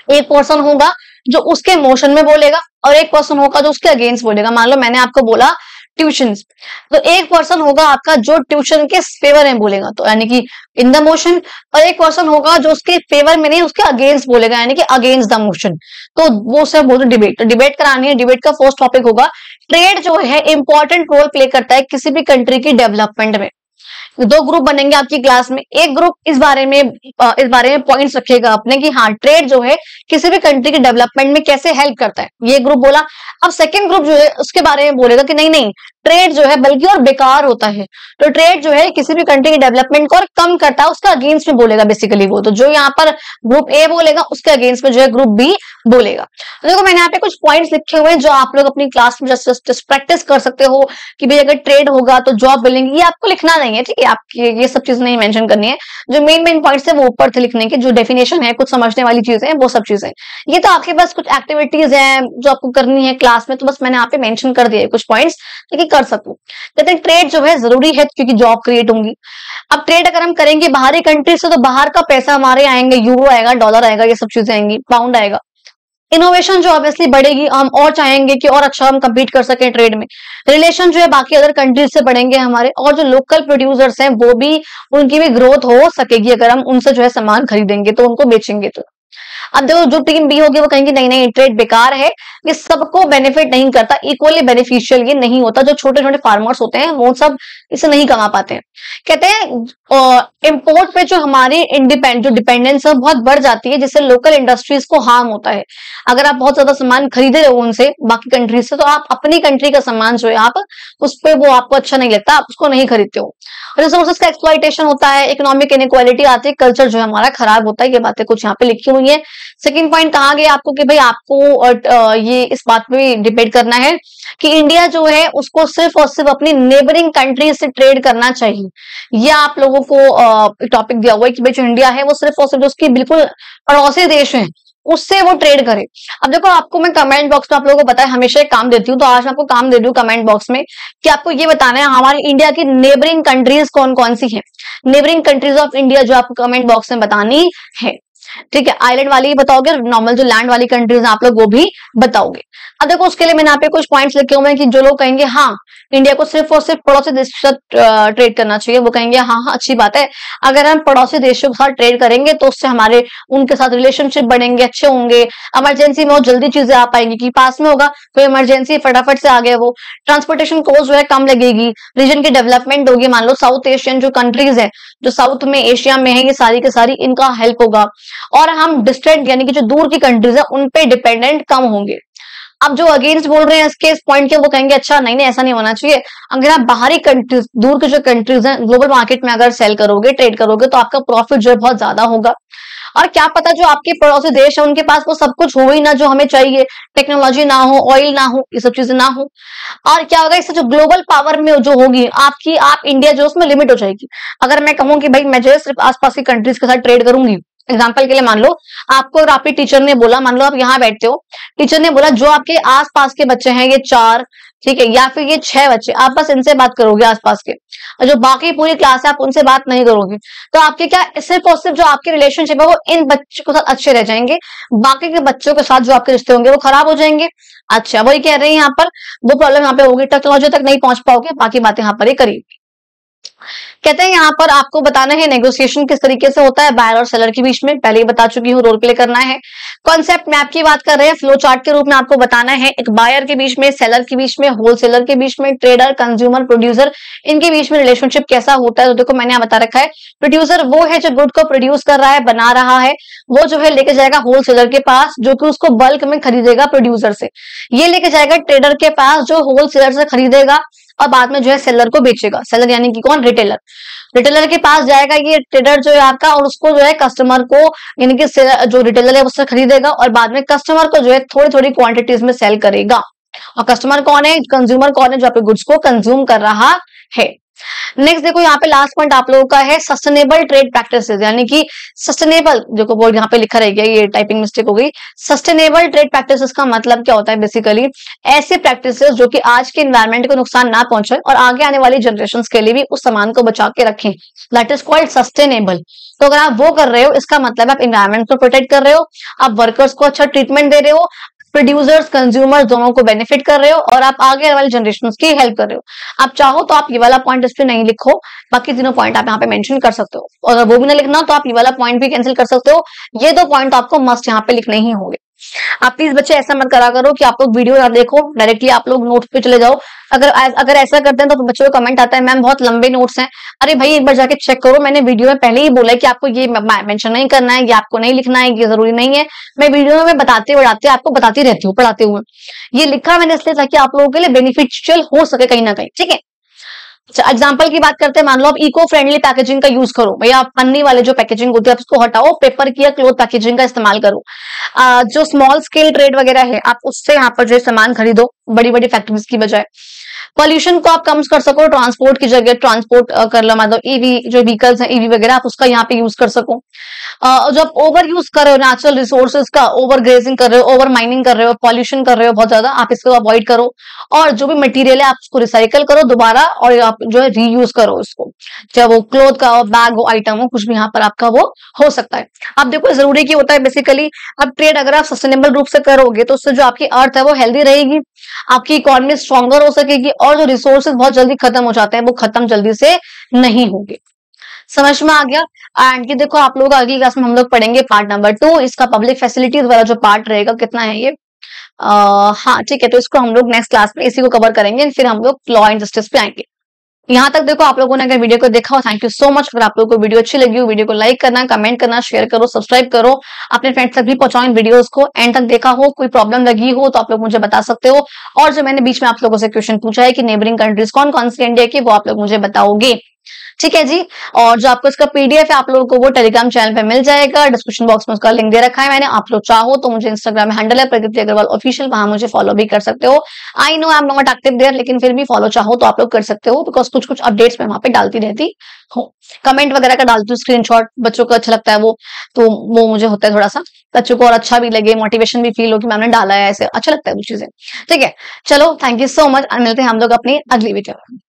एक पर्सन होगा जो उसके मोशन में बोलेगा और एक पर्सन होगा जो उसके अगेंस्ट बोलेगा। मान लो मैंने आपको बोला ट्यूशंस, तो एक पर्सन होगा आपका जो ट्यूशन के फेवर में बोलेगा, तो यानी कि इन द मोशन, और एक पर्सन होगा जो उसके फेवर में नहीं उसके अगेंस्ट बोलेगा, यानी कि अगेंस्ट द मोशन, तो वो सब बोलते डिबेट। तो डिबेट करानी है। डिबेट का फर्स्ट टॉपिक होगा ट्रेड जो है इंपॉर्टेंट रोल प्ले करता है किसी भी कंट्री की डेवलपमेंट में। दो ग्रुप बनेंगे आपकी क्लास में, एक ग्रुप इस बारे में पॉइंट्स रखेगा अपने कि हाँ ट्रेड जो है किसी भी कंट्री के डेवलपमेंट में कैसे हेल्प करता है, ये ग्रुप बोला। अब सेकंड ग्रुप जो है उसके बारे में बोलेगा कि नहीं ट्रेड जो है बल्कि और बेकार होता है, तो ट्रेड जो है किसी भी कंट्री की डेवलपमेंट को और कम करता है, उसका अगेंस्ट में बोलेगा बेसिकली वो। तो जो यहाँ पर ग्रुप ए बोलेगा उसके अगेंस्ट में जो है ग्रुप बी बोलेगा। तो देखो मैंने यहाँ पे कुछ पॉइंट्स लिखे हुए हैं जो आप लोग अपनी क्लास में जस्ट प्रैक्टिस कर सकते हो कि भाई अगर ट्रेड होगा तो जॉब मिलेंगी, ये आपको लिखना नहीं है, ठीक है, आपके ये सब चीजें नहीं मेंशन करनी है। जो मेन पॉइंट्स है वो ऊपर थे लिखने के, जो डेफिनेशन है, कुछ समझने वाली चीजें हैं, वो सब चीजें। ये तो आपके पास कुछ एक्टिविटीज हैं जो आपको करनी है क्लास में, तो बस मैंने यहाँ पे मेंशन कर दिया है कुछ पॉइंट्स ताकि कर सकूं। कहते हैं ट्रेड जो है जरूरी है क्योंकि जॉब क्रिएट होंगी। अब ट्रेड अगर हम करेंगे बाहरी कंट्री से तो बाहर का पैसा हमारे आएंगे, यूरो आएगा, डॉलर आएगा, ये सब चीजें आएंगी, पाउंड आएगा। इनोवेशन जो ऑब्वियसली बढ़ेगी, हम और चाहेंगे कि और अच्छा हम कम्पीट कर सकें ट्रेड में। रिलेशन जो है बाकी अदर कंट्रीज से बढ़ेंगे हमारे, और जो लोकल प्रोड्यूसर्स हैं वो भी, उनकी भी ग्रोथ हो सकेगी अगर हम उनसे जो है सामान खरीदेंगे तो, उनको बेचेंगे तो। अब देखो जो टीम बी होगी वो कहेंगे नहीं नहीं ट्रेड बेकार है, ये सबको बेनिफिट नहीं करता, इक्वली बेनिफिशियल ये नहीं होता, जो छोटे छोटे फार्मर्स होते हैं वो सब इसे नहीं कमा पाते हैं। कहते हैं इंपोर्ट पे जो हमारी जो डिपेंडेंस है बहुत बढ़ जाती है, जिससे लोकल इंडस्ट्रीज को हार्म होता है। अगर आप बहुत ज्यादा सामान खरीदे रहे हो उनसे, बाकी कंट्रीज से, तो आप अपनी कंट्री का सामान जो है आप उस पर वो आपको अच्छा नहीं लगता, आप उसको नहीं खरीदते हो। रिसोर्सेज का एक्सप्लॉइटेशन होता है, इकोनॉमिक इनइक्वालिटी आती है, कल्चर जो है हमारा खराब होता है। ये बातें कुछ यहाँ पे लिखी हुई है। सेकंड पॉइंट कहा गया आपको कि भाई आपको ये इस बात पे डिबेट करना है कि इंडिया जो है उसको सिर्फ और सिर्फ अपनी नेबरिंग कंट्री से ट्रेड करना चाहिए। ये आप लोगों को टॉपिक दिया हुआ है कि भाई जो इंडिया है वो सिर्फ और सिर्फ उसकी बिल्कुल पड़ोसी देश है उससे वो ट्रेड करे। अब देखो आपको मैं कमेंट बॉक्स में आप लोगों को पता है हमेशा एक काम देती हूँ, तो आज मैं आपको काम दे रही हूँ कमेंट बॉक्स में कि आपको ये बताना है हमारी इंडिया की नेबरिंग कंट्रीज कौन कौन सी हैं। नेबरिंग कंट्रीज ऑफ इंडिया जो आपको कमेंट बॉक्स में बतानी है, ठीक है। आइलैंड वाली ही बताओगे, नॉर्मल जो लैंड वाली कंट्रीज आप लोग वो भी बताओगे। अब देखो उसके लिए मैंने यहाँ पे कुछ पॉइंट्स लिखे हुए हैं कि जो लोग कहेंगे हाँ इंडिया को सिर्फ और सिर्फ पड़ोसी देश के साथ ट्रेड करना चाहिए, वो कहेंगे हाँ हाँ अच्छी बात है, अगर हम पड़ोसी देशों के साथ ट्रेड करेंगे तो उससे हमारे उनके साथ रिलेशनशिप बढ़ेंगे, अच्छे होंगे, इमरजेंसी में वो जल्दी चीजें आ पाएंगी कि पास में होगा कोई इमरजेंसी फटाफट से आ गया, वो ट्रांसपोर्टेशन कॉस्ट जो है कम लगेगी, रीजन की डेवलपमेंट होगी। मान लो साउथ एशियन जो कंट्रीज है, जो साउथ में एशिया में है, ये सारी के सारी इनका हेल्प होगा, और हम डिस्टेंट यानी कि जो दूर की कंट्रीज है उन पे डिपेंडेंट कम होंगे। अब जो अगेंस्ट बोल रहे हैं इसके इस पॉइंट के, वो कहेंगे अच्छा नहीं नहीं ऐसा नहीं होना चाहिए, अगर आप बाहरी कंट्रीज, दूर के जो कंट्रीज हैं, ग्लोबल मार्केट में अगर सेल करोगे, ट्रेड करोगे, तो आपका प्रॉफिट जो है बहुत ज्यादा होगा। और क्या पता जो आपके पड़ोसी देश है उनके पास वो सब कुछ हो ही ना जो हमें चाहिए, टेक्नोलॉजी ना हो, ऑयल ना हो, ये सब चीजें ना हो, और क्या होगा इससे जो ग्लोबल पावर में जो होगी आपकी, आप इंडिया जो उसमें लिमिट हो जाएगी। अगर मैं कहूँ कि भाई मैं जो है सिर्फ आसपास की कंट्रीज के साथ ट्रेड करूंगी, एग्जाम्पल के लिए मान लो आपको और आपके टीचर ने बोला, मान लो आप यहाँ बैठते हो, टीचर ने बोला जो आपके आसपास के बच्चे हैं ये 4, ठीक है, या फिर ये 6 बच्चे, आप बस इनसे बात करोगे आसपास के, और जो बाकी पूरी क्लास है आप उनसे बात नहीं करोगे, तो आपके क्या सिर्फ और सिर्फ जो आपके रिलेशनशिप है वो इन बच्चों के साथ अच्छे रह जाएंगे, बाकी के बच्चों के साथ जो आपके रिश्ते होंगे वो खराब हो जाएंगे। अच्छा वही कह रहे हैं यहाँ पर, वो प्रॉब्लम यहाँ पे होगी, टेक्नोलॉजी तक नहीं पहुंच पाओगे, बाकी बातें यहाँ पर ही करिए। कहते हैं यहाँ पर आपको बताना है नेगोशिएशन किस तरीके से होता है बायर और सेलर के बीच में, पहले ही बता चुकी हूँ, रोल प्ले करना है। कॉन्सेप्ट मैप की बात कर रहे हैं, फ्लो चार्ट के रूप में आपको बताना है एक बायर के बीच में, सेलर के बीच में, होलसेलर के बीच में, ट्रेडर, कंज्यूमर, प्रोड्यूसर, इनके बीच में रिलेशनशिप कैसा होता है। तो देखो मैंने यहाँ बता रखा है, प्रोड्यूसर वो है जो गुड को प्रोड्यूस कर रहा है, बना रहा है, वो जो है लेके जाएगा होलसेलर के पास जो कि उसको बल्क में खरीदेगा प्रोड्यूसर से, ये लेके जाएगा ट्रेडर के पास जो होलसेलर से खरीदेगा और बाद में जो है सेलर को बेचेगा। सेलर यानी कि कौन, रिटेलर, रिटेलर के पास जाएगा ये ट्रेडर जो है आपका, और उसको जो है कस्टमर को यानी कि जो रिटेलर है उससे खरीदेगा और बाद में कस्टमर को जो है थोड़ी थोड़ी क्वांटिटीज में सेल करेगा। और कस्टमर कौन है, कंज्यूमर कौन है, जो आपके गुड्स को कंज्यूम कर रहा है। नेक्स्ट देखो यहाँ पे लास्ट पॉइंट आप लोगों का है सस्टेनेबल ट्रेड प्रैक्टिसेस, यानी कि सस्टेनेबल, देखो बोर्ड यहाँ पे लिखा रह गया, ये टाइपिंग मिस्टेक हो गई। सस्टेनेबल ट्रेड प्रैक्टिसेस का मतलब क्या होता है, बेसिकली ऐसे प्रैक्टिसेस जो कि आज के एनवायरमेंट को नुकसान ना पहुंचाए और आगे आने वाली जनरेशन के लिए भी उस सामान को बचा के रखें, दैट इज कॉल्ड सस्टेनेबल। तो अगर आप वो कर रहे हो इसका मतलब आप एनवायरमेंट को प्रोटेक्ट कर रहे हो, आप वर्कर्स को अच्छा ट्रीटमेंट दे रहे हो, प्रोड्यूसर्स कंज्यूमर्स दोनों को बेनिफिट कर रहे हो, और आप आगे वाली जनरेशन की हेल्प कर रहे हो। आप चाहो तो आप ये वाला पॉइंट इस पे नहीं लिखो, बाकी तीनों पॉइंट आप यहाँ पे मेंशन कर सकते हो, और अगर वो भी ना लिखना तो आप ये वाला पॉइंट भी कैंसिल कर सकते हो। ये 2 पॉइंट आपको मस्ट यहाँ पे लिखने ही होंगे। आप प्लीज बच्चे ऐसा मत करा करो कि आप लोग वीडियो ना देखो, डायरेक्टली आप लोग नोट्स पे चले जाओ। अगर ऐसा करते हैं तो बच्चों को कमेंट आता है मैम बहुत लंबे नोट्स हैं। अरे भाई एक बार जाके चेक करो, मैंने वीडियो में पहले ही बोला है कि आपको ये मेंशन नहीं करना है, ये आपको नहीं लिखना है, ये जरूरी नहीं है। मैं वीडियो में बताते बढ़ाते आपको बताती रहती हूँ पढ़ाते हुए, ये लिखा मैंने इसलिए ताकि आप लोगों के लिए बेनिफिशियल हो सके कहीं ना कहीं, ठीक है। एग्जाम्पल की बात करते हैं, मान लो आप इको फ्रेंडली पैकेजिंग का यूज करो, भैया पन्नी वाले जो पैकेजिंग होती है आप उसको हटाओ, पेपर की या क्लोथ पैकेजिंग का इस्तेमाल करो। जो स्मॉल स्केल ट्रेड वगैरह है आप उससे यहाँ पर जो सामान खरीदो, बड़ी बड़ी फैक्ट्रीज की बजाय। पॉल्यूशन को आप कम कर सको, ट्रांसपोर्ट की जगह ट्रांसपोर्ट कर लो, मतलब ईवी जो व्हीकल्स हैं, ईवी वगैरह, आप उसका यहाँ पे यूज कर सको। जब ओवर यूज कर रहे हो नेचुरल रिसोर्सेज का, ओवर ग्रेजिंग कर रहे हो, ओवर माइनिंग कर रहे हो, पॉल्यूशन कर रहे हो बहुत ज्यादा, आप इसको अवॉइड करो। और जो भी मटेरियल है आप उसको रिसाइकल करो दोबारा, और आप जो है रीयूज करो उसको, चाहे वो क्लोथ का हो, बैग हो, आइटम हो, कुछ भी यहाँ पर आपका वो हो सकता है। अब देखो जरूरी क्या होता है बेसिकली, अब ट्रेड अगर आप सस्टेनेबल रूप से करोगे तो उससे जो आपकी अर्थ है वो हेल्दी रहेगी, आपकी इकोनॉमी स्ट्रॉन्गर हो सकेगी, और जो रिसोर्सेज बहुत जल्दी खत्म हो जाते हैं वो खत्म जल्दी से नहीं होंगे। समझ में आ गया। एंड ये देखो आप लोग अगली क्लास में हम लोग पढ़ेंगे पार्ट नंबर 2, इसका पब्लिक फैसिलिटीज वाला जो पार्ट रहेगा, कितना है ये, हाँ ठीक है, तो इसको हम लोग नेक्स्ट क्लास में इसी को कवर करेंगे, फिर हम लोग लॉ एंड जस्टिस पे आएंगे। यहाँ तक देखो आप लोगों ने अगर वीडियो को देखा हो, थैंक यू सो मच। अगर आप लोगों को वीडियो अच्छी लगी हो, वीडियो को लाइक करना, कमेंट करना, शेयर करो, सब्सक्राइब करो, अपने फ्रेंड्स तक भी पहुंचाओ इन वीडियोस को। एंड तक देखा हो, कोई प्रॉब्लम लगी हो तो आप लोग मुझे बता सकते हो। और जो मैंने बीच में आप लोगों से क्वेश्चन पूछा है कि नेबरिंग कंट्रीज कौन कौन सी इंडिया की, वो आप लोग मुझे बताओगे, ठीक है जी। और जो आपको इसका पीडीएफ है आप लोगों को वो टेलीग्राम चैनल पे मिल जाएगा, डिस्क्रिप्शन बॉक्स में उसका लिंक दे रखा है मैंने। आप लोग चाहो तो मुझे इंस्टाग्राम में हैंडल है प्रगति अग्रवाल ऑफिशियल, वहां मुझे फॉलो भी कर सकते हो। I know I am not active there, लेकिन फिर भी फॉलो चाहो तो आप लोग कर सकते हो, बिकॉज कुछ कुछ अपडेट्स मैं वहां पे डालती रहती हूँ, कमेंट वगैरह का डालती हूँ, स्क्रीनशॉट, बच्चों को अच्छा लगता है वो, तो वो मुझे होता है थोड़ा सा बच्चों को और अच्छा भी लगे, मोटिवेशन भी फील हो कि मैंने डाला है, ऐसे अच्छा लगता है वो चीजें। ठीक है, चलो थैंक यू सो मच, मिलते हैं हम लोग अपनी अगली वीडियो में।